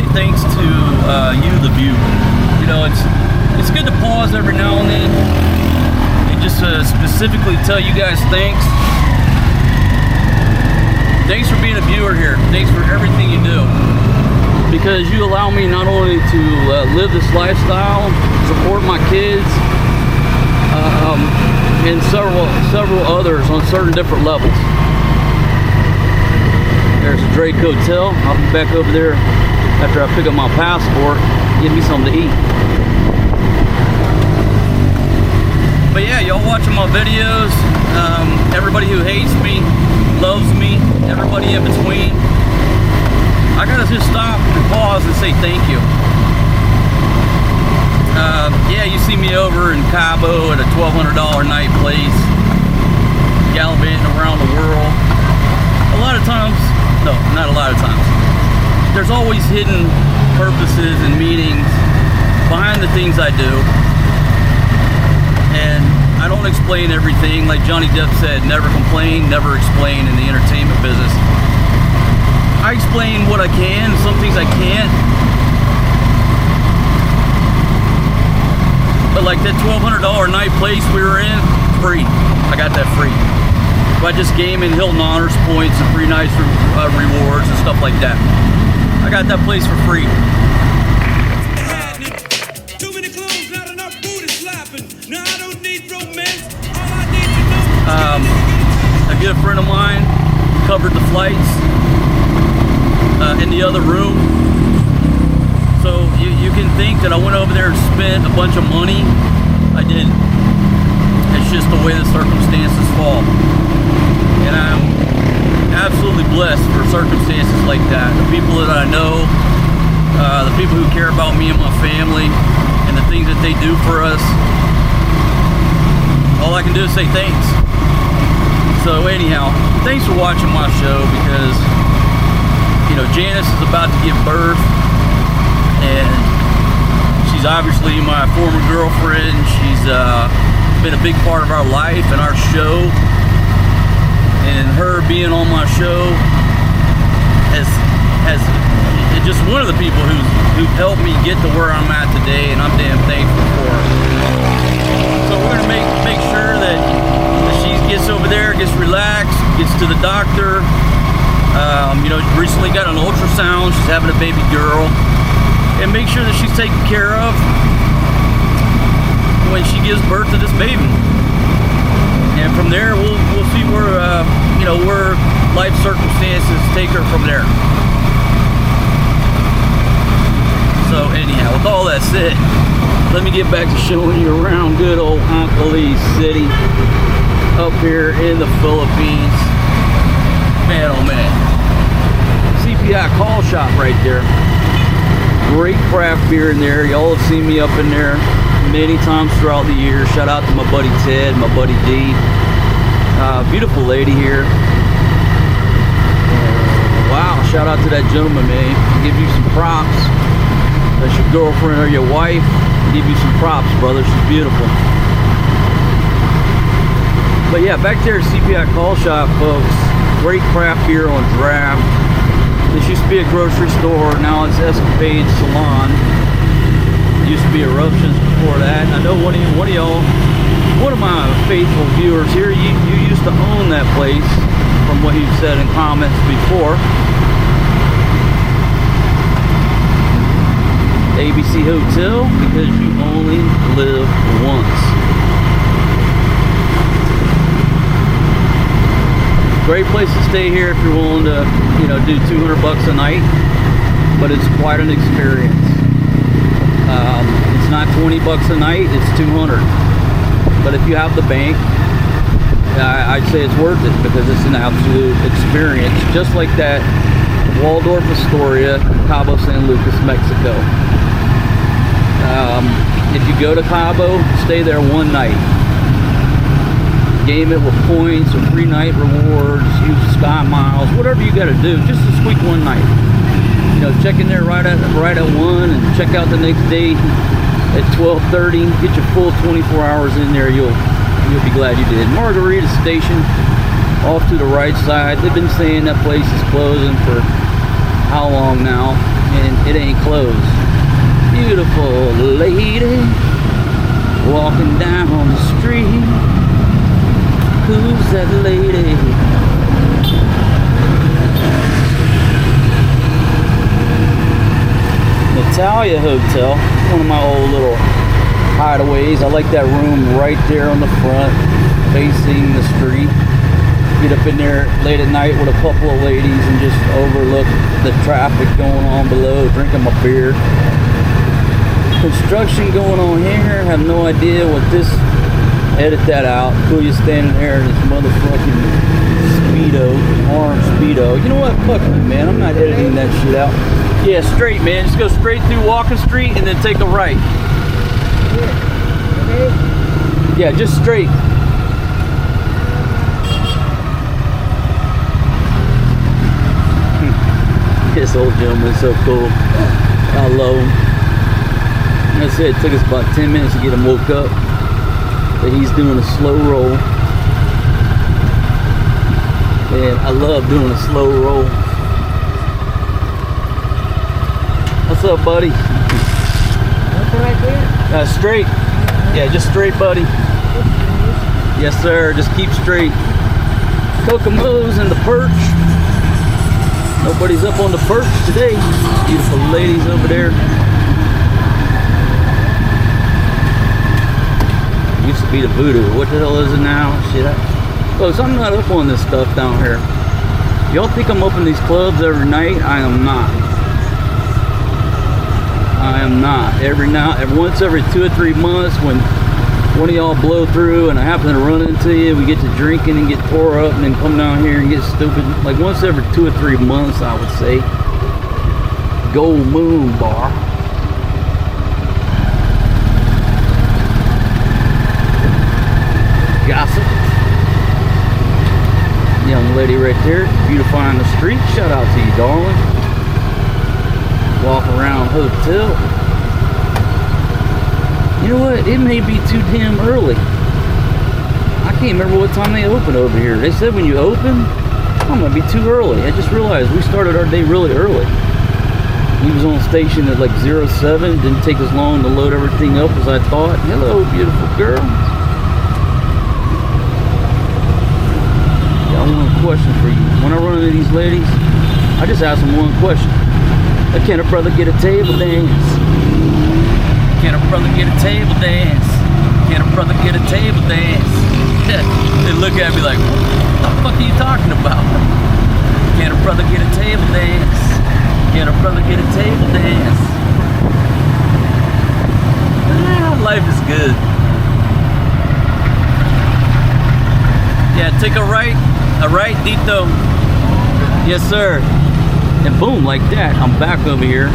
[SPEAKER 1] Thanks to you, the view. You know, it's good to pause every now and then and just specifically tell you guys thanks. Thanks for being a viewer here. Thanks for everything you do, because you allow me not only to live this lifestyle, support my kids, and several others on certain different levels. There's a Drake Hotel. I'll be back over there after I pick up my passport, give me something to eat. But yeah, y'all watching my videos, everybody who hates me, loves me, everybody in between, I gotta just stop and pause and say thank you. Yeah, you see me over in Cabo at a $1,200 night place, gallivanting around the world. A lot of times, no, not a lot of times, there's always hidden purposes and meanings behind the things I do. And I don't explain everything. Like Johnny Depp said, never complain, never explain in the entertainment business. I explain what I can, some things I can't. But like that $1,200 night place we were in, free. I got that free. By just gaming Hilton Honors points and free nights rewards and stuff like that. I got that place for free.
[SPEAKER 4] Too many clothes, not enough booty slapping. Now I don't need romance. All I need to know is
[SPEAKER 1] A good friend of mine covered the flights in the other room. So you can think that I went over there and spent a bunch of money. I didn't. It's just the way the circumstances fall. And I'm absolutely blessed for circumstances like that. The people that I know, the people who care about me and my family, and the things that they do for us. All I can do is say thanks. So anyhow, thanks for watching my show, because Janice is about to give birth, and she's obviously my former girlfriend. She's been a big part of our life and our show, and her being on my show has just one of the people who've helped me get to where I'm at today, and I'm damn thankful for her. So we're gonna make sure that she gets over there, gets relaxed, gets to the doctor. Recently got an ultrasound. She's having a baby girl, and make sure that she's taken care of when she gives birth to this baby. And from there, we'll see where where life circumstances take her from there. So anyhow, with all that said, let me get back to showing you around good old Angeles City up here in the Philippines. Man, oh man. CPI Call Shop right there. Great craft beer in there. Y'all have seen me up in there many times throughout the year. Shout out to my buddy Ted, my buddy D. Beautiful lady here. Wow, shout out to that gentleman, man. Give you some props. That's your girlfriend or your wife. Give you some props, brother. She's beautiful. But yeah, back there at CPI Call Shop, folks. Great craft beer on draft. This used to be a grocery store. Now it's Escapade Salon. It used to be Eruptions before that. I know one of y'all, one of my faithful viewers here, you used to own that place, from what you've said in comments before. ABC Hotel, because you only live once. Great place to stay here if you're willing to, do $200 a night, but it's quite an experience. It's not $20 a night, it's $200. But if you have the bank, I'd say it's worth it, because it's an absolute experience, just like that Waldorf Astoria, Cabo San Lucas, Mexico. If you go to Cabo, stay there one night. Game it with points or free night rewards, use Sky Miles, whatever you got to do, just to squeak one night. Check in there right at 1 and check out the next day at 12:30. Get your full 24 hours in there. You'll be glad you did. Margarita Station, off to the right side. They've been saying that place is closing for how long now, and it ain't closed. Beautiful lady walking down the street. Who's that lady? Natalia Hotel, one of my old little hideaways. I like that room right there on the front, facing the street. Get up in there late at night with a couple of ladies and just overlook the traffic going on below, drinking my beer. Construction going on here. Have no idea what this. Edit that out. Cool, you standing there in this motherfucking Speedo, orange Speedo. You know what? Fuck you, man. I'm not editing that shit out. Yeah, straight, man. Just go straight through Walking Street and then take a right. Yeah, just straight. This old gentleman's so cool. I love him. Like I said, it took us about 10 minutes to get him woke up. But he's doing a slow roll. And I love doing a slow roll. What's up, buddy?
[SPEAKER 5] Nothing right there?
[SPEAKER 1] Straight. Yeah, just straight, buddy. Yes, sir. Just keep straight. Kokomo's and the perch. Nobody's up on the perch today. Beautiful ladies over there. Used to be the Voodoo. What the hell is it now? Shit. Folks, I'm not up on this stuff down here.
[SPEAKER 5] Y'all think I'm up in these clubs every night? I am not. I am not. Once every 2 or 3 months, when one of y'all blow through and I happen to run into you, we get to drinking and get tore up and then come down here and get stupid. Like once every 2 or 3 months, I would say. Gold Moon Bar. Gossip. Young lady right there, beautifying the street. Shout out to you, darling. Walk around hotel. You know what? It may be too damn early. I can't remember what time they open over here. They said when you open, oh, it might be too early. I just realized we started our day really early. We was on station at like 07. Didn't take as long to load everything up as I thought. Hello, beautiful girl. Got one question for you. When I run into these ladies, I just ask them one question. Can a brother get a table dance? Can a brother get a table dance? Can a brother get a table dance? They look at me like, what the fuck are you talking about? Can a brother get a table dance? Can a brother get a table dance? Life is good. Yeah, take a right, Dito. Yes, sir. And boom, like that, I'm back over here.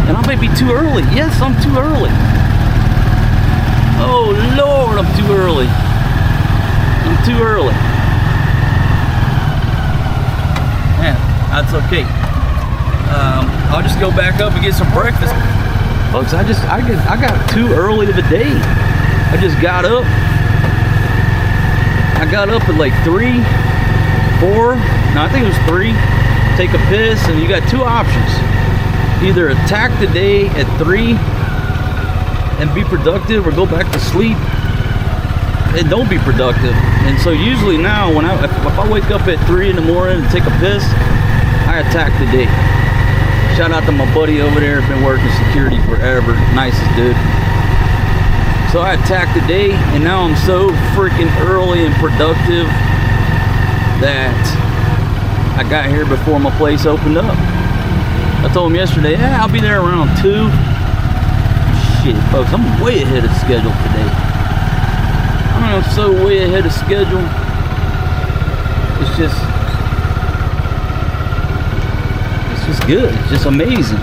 [SPEAKER 5] And I might be too early. Yes, I'm too early. Oh, Lord, I'm too early. I'm too early. Man, that's okay. I'll just go back up and get some breakfast. Folks, I got too early of a day. I just got up. I got up at like 3, 4. No, I think it was 3. Take a piss, and you got 2 options. Either attack the day at 3 and be productive, or go back to sleep and don't be productive. And so usually now, if I wake up at 3 in the morning and take a piss, I attack the day. Shout out to my buddy over there, been working security forever, nicest dude. So I attacked the day, and now I'm so freaking early and productive that I got here before my place opened up. I told him yesterday, yeah, I'll be there around 2. Shit, folks, I'm way ahead of schedule today. I'm so way ahead of schedule. It's just good. It's just amazing.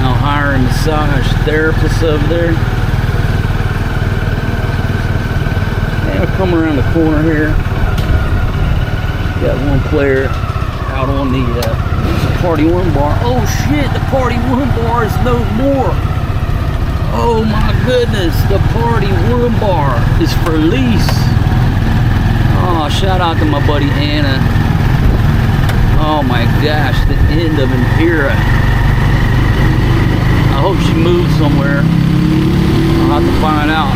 [SPEAKER 5] Now hiring massage therapists over there. And I'll come around the corner here. Got one player out on the Party One bar. Oh shit, the Party One bar is no more. Oh my goodness, the Party One bar is for lease. Oh, shout out to my buddy Anna. Oh my gosh, the end of an era. I hope she moves somewhere. I'll have to find out.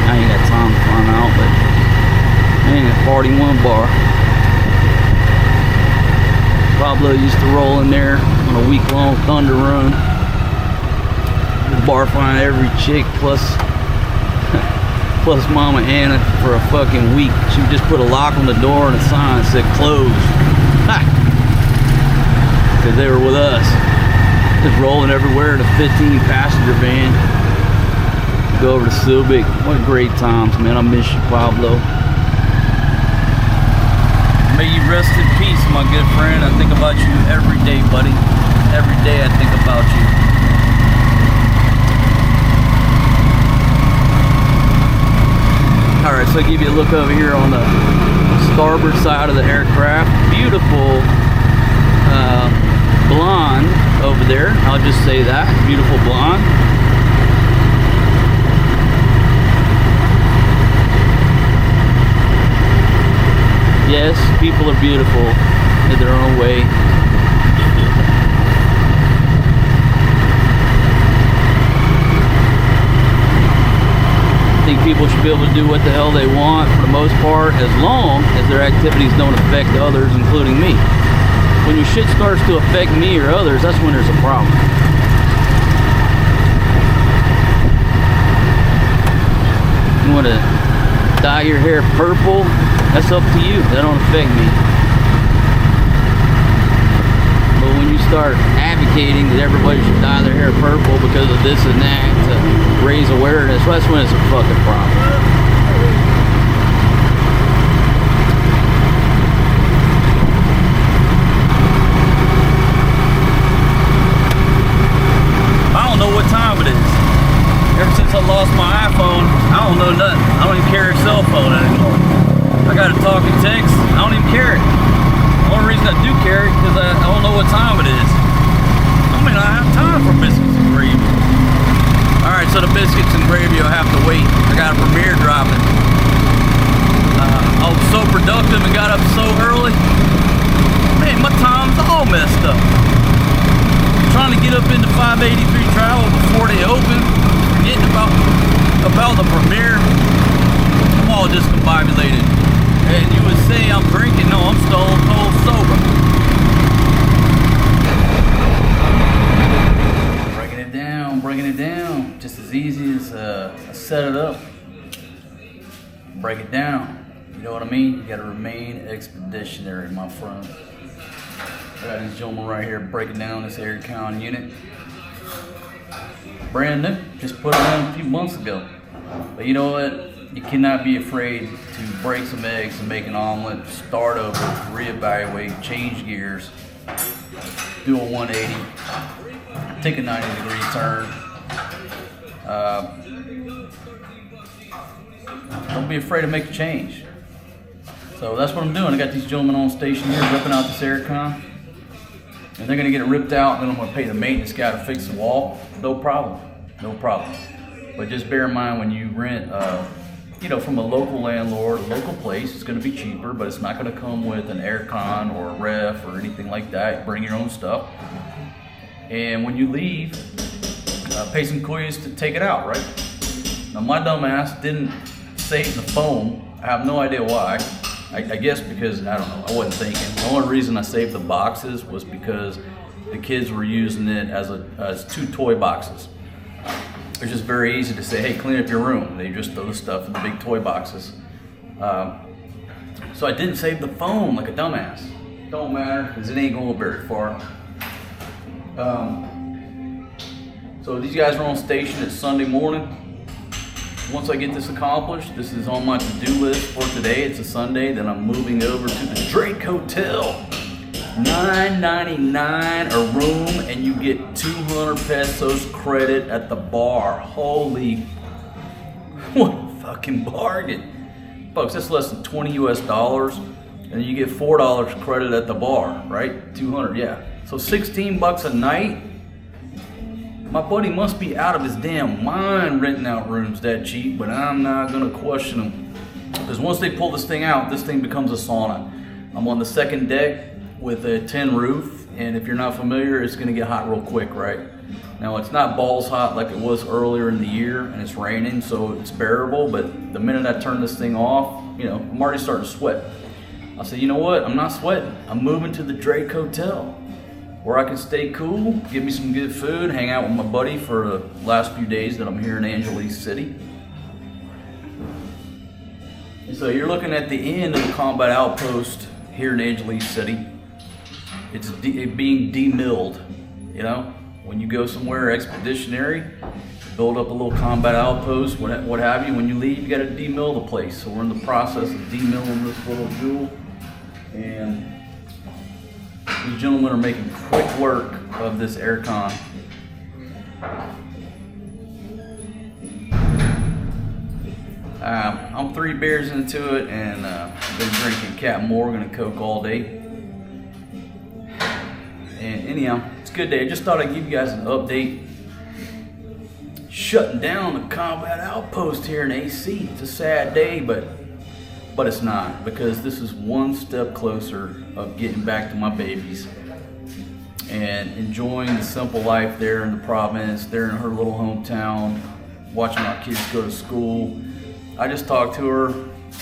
[SPEAKER 5] I ain't got time to find out, but man, Party One bar. Pablo used to roll in there on a week-long Thunder run. Bar find every chick plus Mama Anna for a fucking week. She would just put a lock on the door and a sign that said closed. Because they were with us. Just rolling everywhere in a 15-passenger van. Go over to Cebu. What great times, man. I miss you, Pablo. May you rest in peace, my good friend. I think about you every day, buddy. Every day I think about you. Alright, so I'll give you a look over here on the starboard side of the aircraft. Beautiful blonde over there. I'll just say that. Beautiful blonde. Yes, people are beautiful in their own way. I think people should be able to do what the hell they want for the most part, as long as their activities don't affect others, including me. When your shit starts to affect me or others, that's when there's a problem. You want to dye your hair purple? That's up to you. That don't affect me. But when you start advocating that everybody should dye their hair purple because of this and that to raise awareness, well, that's when it's a fucking problem. I don't know what time it is. Ever since I lost my iPhone, I don't know nothing. I don't even carry a cell phone anymore. I got to talk and text. I don't even carry it. The only reason I do carry it is because I don't know what time it is. I mean, I have time for biscuits and gravy. Alright, so the biscuits and gravy will have to wait. I got a premiere dropping. I was so productive and got up so early. Man, my time's all messed up. Trying to get up into 583 travel before they open, forgetting about the premiere. I'm all discombobulated. And you would say I'm drinking, no, I'm stone cold sober. Breaking it down, just as easy as I set it up. Break it down. You know what I mean? You gotta remain expeditionary, my friend. I got these gentlemen right here breaking down this aircon unit. Brand new, just put it on a few months ago. But you know what? You cannot be afraid to break some eggs and make an omelet, start over, reevaluate, change gears, do a 180, take a 90-degree turn. Don't be afraid to make a change. So that's what I'm doing. I got these gentlemen on station here ripping out this aircon. And they're gonna get it ripped out, and then I'm gonna pay the maintenance guy to fix the wall. No problem, no problem. But just bear in mind when you rent, from a local landlord, a local place, it's gonna be cheaper, but it's not gonna come with an aircon or a ref or anything like that. Bring your own stuff. And when you leave, pay some coins to take it out, right? Now my dumb ass didn't save the foam. I have no idea why. I guess because, I don't know, I wasn't thinking. The only reason I saved the boxes was because the kids were using it as 2 toy boxes. It's just very easy to say, hey, clean up your room. They just throw the stuff in the big toy boxes. So I didn't save the foam like a dumbass. Don't matter, because it ain't going very far. So these guys are on station at Sunday morning. Once I get this accomplished, this is on my to-do list for today. It's a Sunday, then I'm moving over to the Drake Hotel. $9.99 a room, and you get 200 pesos credit at the bar. Holy, what a fucking bargain. Folks, that's less than $20 US, and you get $4 credit at the bar, right? 200, yeah. So 16 bucks a night. My buddy must be out of his damn mind renting out rooms that cheap, but I'm not gonna question him. Because once they pull this thing out, this thing becomes a sauna. I'm on the second deck with a tin roof, and if you're not familiar, it's gonna get hot real quick, right? Now it's not balls hot like it was earlier in the year, and it's raining, so it's bearable, but the minute I turn this thing off, I'm already starting to sweat. I said, you know what, I'm not sweating. I'm moving to the Drake Hotel, where I can stay cool, get me some good food, hang out with my buddy for the last few days that I'm here in Angeles City. And so you're looking at the end of the Combat Outpost here in Angeles City. It's being demilled, When you go somewhere expeditionary, build up a little Combat Outpost, what have you. When you leave, you got to demill the place. So we're in the process of demilling this little jewel. And these gentlemen are making quick work of this aircon. I'm 3 beers into it, and been drinking Captain Morgan and Coke all day. And anyhow, it's a good day. I just thought I'd give you guys an update. Shutting down the Combat Outpost here in AC. It's a sad day, but it's not, because this is one step closer of getting back to my babies and enjoying the simple life there in the province, there in her little hometown, watching our kids go to school. I just talked to her.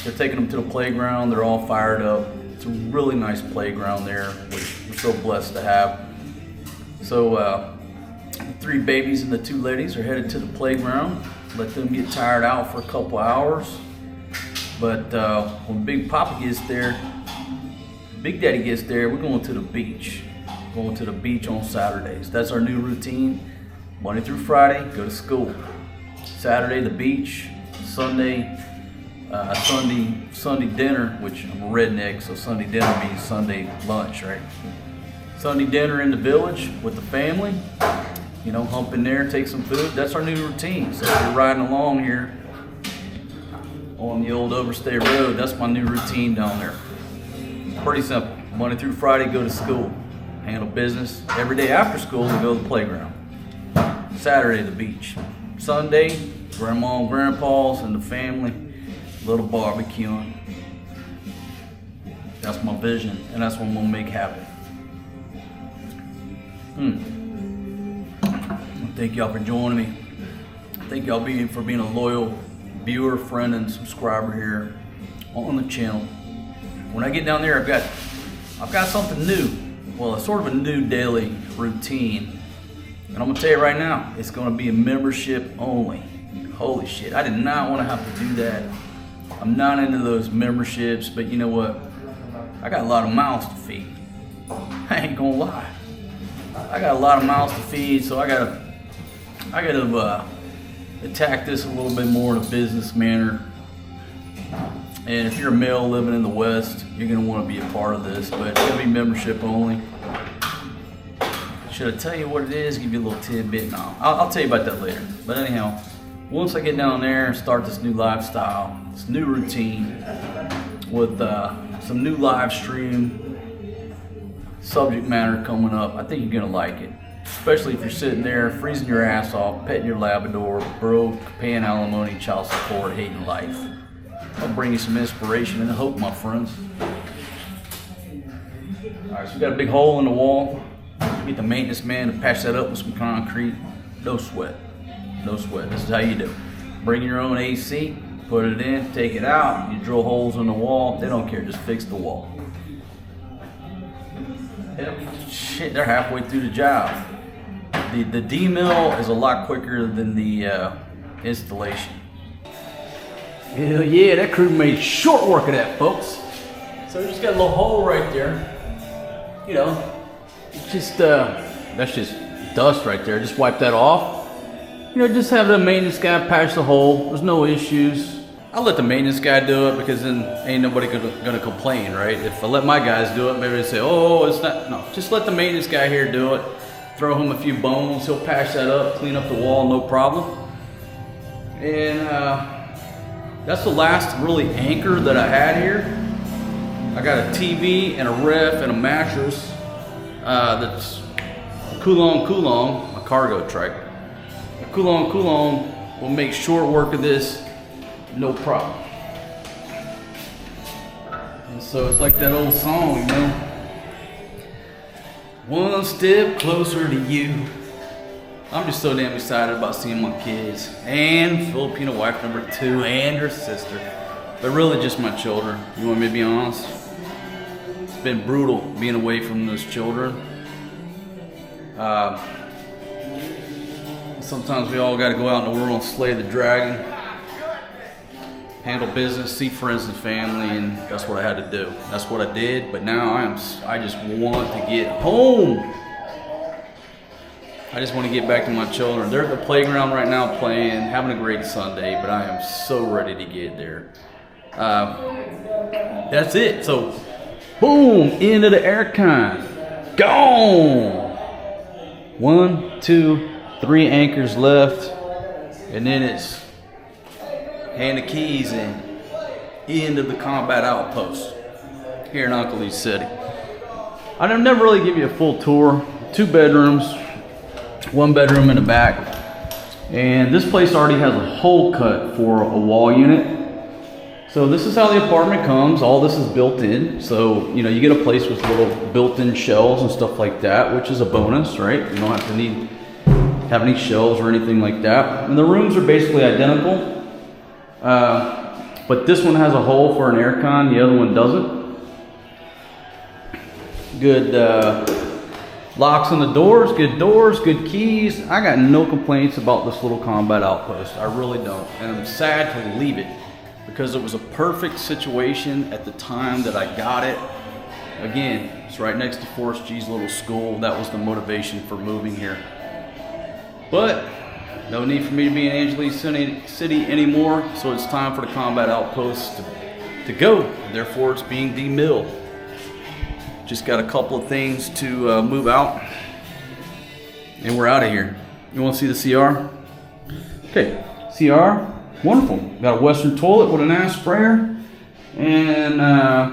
[SPEAKER 5] They're taking them to the playground. They're all fired up. It's a really nice playground there, which we're so blessed to have. So the 3 babies and the 2 ladies are headed to the playground. Let them get tired out for a couple hours. But when Big Papa gets there, Big Daddy gets there, we're going to the beach. Going to the beach on Saturdays. That's our new routine. Monday through Friday, go to school. Saturday, the beach. Sunday, Sunday dinner, which I'm a redneck, so Sunday dinner means Sunday lunch, right? Sunday dinner in the village with the family. You know, hump in there, take some food. That's our new routine. So if you're riding along here on the old Overstay Road, that's my new routine down there. Pretty simple. Monday through Friday, go to school. Handle business. Every day after school, we go to the playground. Saturday, the beach. Sunday, grandma and grandpa's and the family, little barbecuing. That's my vision, and that's what I'm gonna make happen. Thank y'all for joining me. Thank y'all for being a loyal viewer, friend, and subscriber here on the channel. When I get down there, I've got something new. Well, it's sort of a new daily routine. And I'm gonna tell you right now, it's gonna be a membership only. Holy shit, I did not wanna have to do that. I'm not into those memberships, but you know what? I got a lot of mouths to feed. I ain't gonna lie. I got a lot of mouths to feed, so I gotta attack this a little bit more in a business manner. And if you're a male living in the West, you're gonna wanna be a part of this, but it's gonna be membership only. Should I tell you what it is? Give you a little tidbit? No, I'll tell you about that later. But anyhow, once I get down there and start this new lifestyle, this new routine with some new live stream subject matter coming up, I think you're gonna like it. Especially if you're sitting there freezing your ass off, petting your Labrador, broke, paying alimony, child support, hating life. I'll bring you some inspiration and hope, my friends. Alright, so we got a big hole in the wall. Get the maintenance man to patch that up with some concrete. No sweat. No sweat. This is how you do. Bring your own AC, put it in, take it out, you drill holes in the wall. They don't care, just fix the wall. Shit, they're halfway through the job. The D-mill is a lot quicker than the installation. Hell yeah, that crew made short work of that, folks. So we just got a little hole right there. You know, it's just, that's just dust right there. Just wipe that off. You know, just have the maintenance guy patch the hole. There's no issues. I'll let the maintenance guy do it because then ain't nobody gonna complain, right? If I let my guys do it, maybe they say, oh, it's not. No, just let the maintenance guy here do it. Throw him a few bones. He'll patch that up, clean up the wall, no problem. And that's the last really anchor that I had here. I got a TV and a ref and a mattress that's Kulong, a cargo trike. Kulong will make short work of this, no problem. And so it's like that old song, you know. One step closer to you. I'm just so damn excited about seeing my kids and Filipino wife number 2 and her sister. But really just my children. You want me to be honest? It's been brutal being away from those children. Sometimes we all got to go out in the world and slay the dragon, handle business, see friends and family, and that's what I had to do. That's what I did. But now I just want to get home. I just want to get back to my children. They're at the playground right now playing, having a great Sunday, but I am so ready to get there. That's it. So, boom, into the aircon. Gone. 1, 2, 3 anchors left, and then it's hand the keys into the Combat Outpost here in Uncle City. I've never really give you a full tour. 2 bedrooms, 1 bedroom in the back, and this place already has a hole cut for a wall unit. So this is how the apartment comes. All this is built in, so you know you get a place with little built-in shelves and stuff like that, which is a bonus, right? You don't have to have any shelves or anything like that. And the rooms are basically identical, but this one has a hole for an aircon, the other one doesn't. Good locks on the doors, good keys. I got no complaints about this little Combat Outpost. I really don't, and I'm sad to leave it.
[SPEAKER 1] because it was a perfect situation at the time that I got it. Again, it's right next to Forrest G's little school. That was the motivation for moving here. But no need for me to be in Angeles City anymore, so it's time for the Combat Outpost to go. Therefore, it's being demilled. Just got a couple of things to move out, and we're out of here. You want to see the CR? Okay, CR, wonderful. Got a Western toilet with an ass sprayer and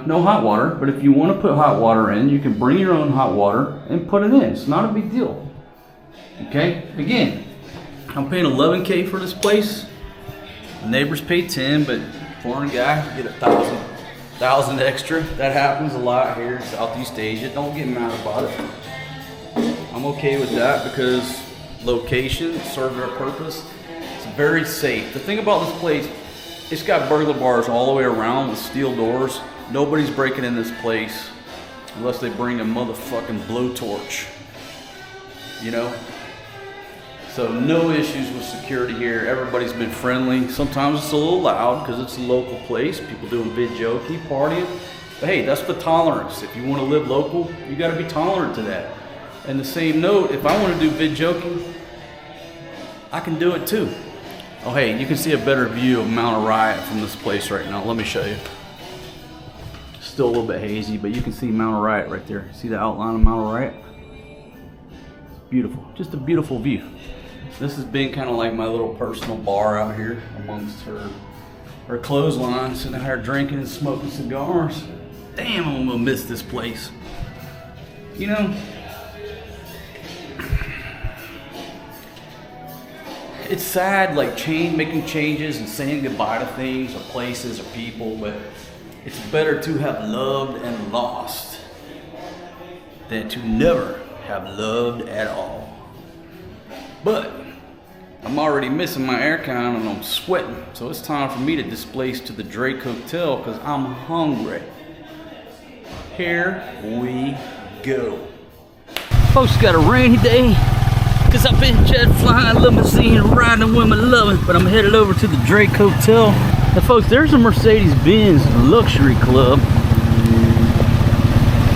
[SPEAKER 1] no hot water. But if you want to put hot water in, you can bring your own hot water and put it in. It's not a big deal. Okay, again, I'm paying $11K for this place. The neighbors pay 10, but foreign guy get $1,000 extra. That happens a lot here in Southeast Asia. Don't get mad about it. I'm okay with that because location serves their purpose. It's very safe. The thing about this place, it's got burglar bars all the way around with steel doors. Nobody's breaking in this place unless they bring a motherfucking blowtorch. You know? So no issues with security here. Everybody's been friendly. Sometimes it's a little loud because it's a local place. People doing vidjokey, partying. But hey, that's the tolerance. If you want to live local, you got to be tolerant to that. And the same note, if I want to do vidjoking, I can do it too. Oh hey, you can see a better view of Mount Orion from this place right now. Let me show you. Still a little bit hazy, but you can see Mount Orion right there. See the outline of Mount Orion? Beautiful, just a beautiful view. This has been kind of like my little personal bar out here amongst her clothesline, sitting out here drinking and smoking cigars. Damn, I'm gonna miss this place. You know, it's sad, like making changes and saying goodbye to things or places or people, but it's better to have loved and lost than to never have loved at all. But I'm already missing my aircon and I'm sweating, so it's time for me to displace to the Drake Hotel because I'm hungry. Here we go.
[SPEAKER 5] Folks, got a rainy day because I've been jet flying, limousine, riding with my loving, but I'm headed over to the Drake Hotel. And folks, there's a Mercedes-Benz luxury club.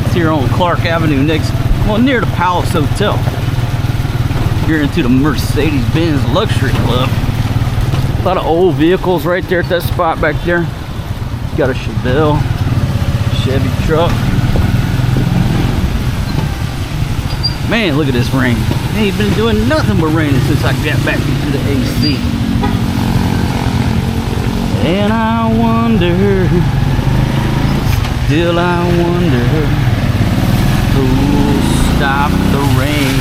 [SPEAKER 5] It's here on Clark Avenue near the Palace Hotel. You're into the Mercedes-Benz luxury club. A lot of old vehicles right there at that spot back there. Got a Chevy truck. Man, look at this rain. Ain't been doing nothing but raining since I got back into the AC. And I wonder, still I wonder, who'll stop the rain?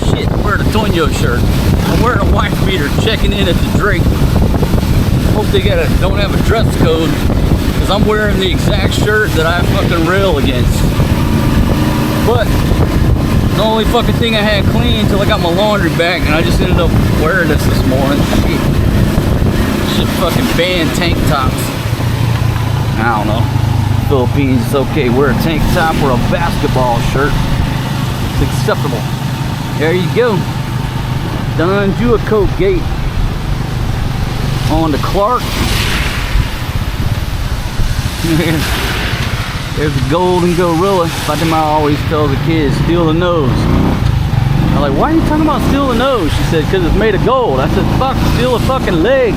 [SPEAKER 5] Shit, I'm wearing a Tonyo shirt. I'm wearing a wife beater, checking in at the Drake. Hope they don't have a dress code, because I'm wearing the exact shirt that I fucking rail against. But the only fucking thing I had clean until I got my laundry back, and I just ended up wearing this morning. Shit fucking banned tank tops. I don't know. Philippines, it's okay. Wear a tank top or a basketball shirt. It's acceptable. There you go. Don Juaco Gate. On to Clark. There's a golden gorilla. Fatima always tells the kids, steal the nose. I'm like, why are you talking about steal the nose? She said, because it's made of gold. I said, fuck, steal a fucking leg.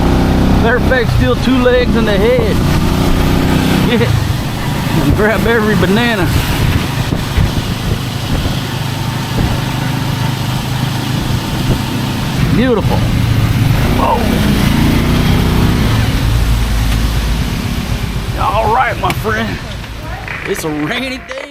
[SPEAKER 5] Matter of fact, steal 2 legs and the head. Yeah. And grab every banana. Beautiful. Whoa. All right, my friend. It's a rainy day.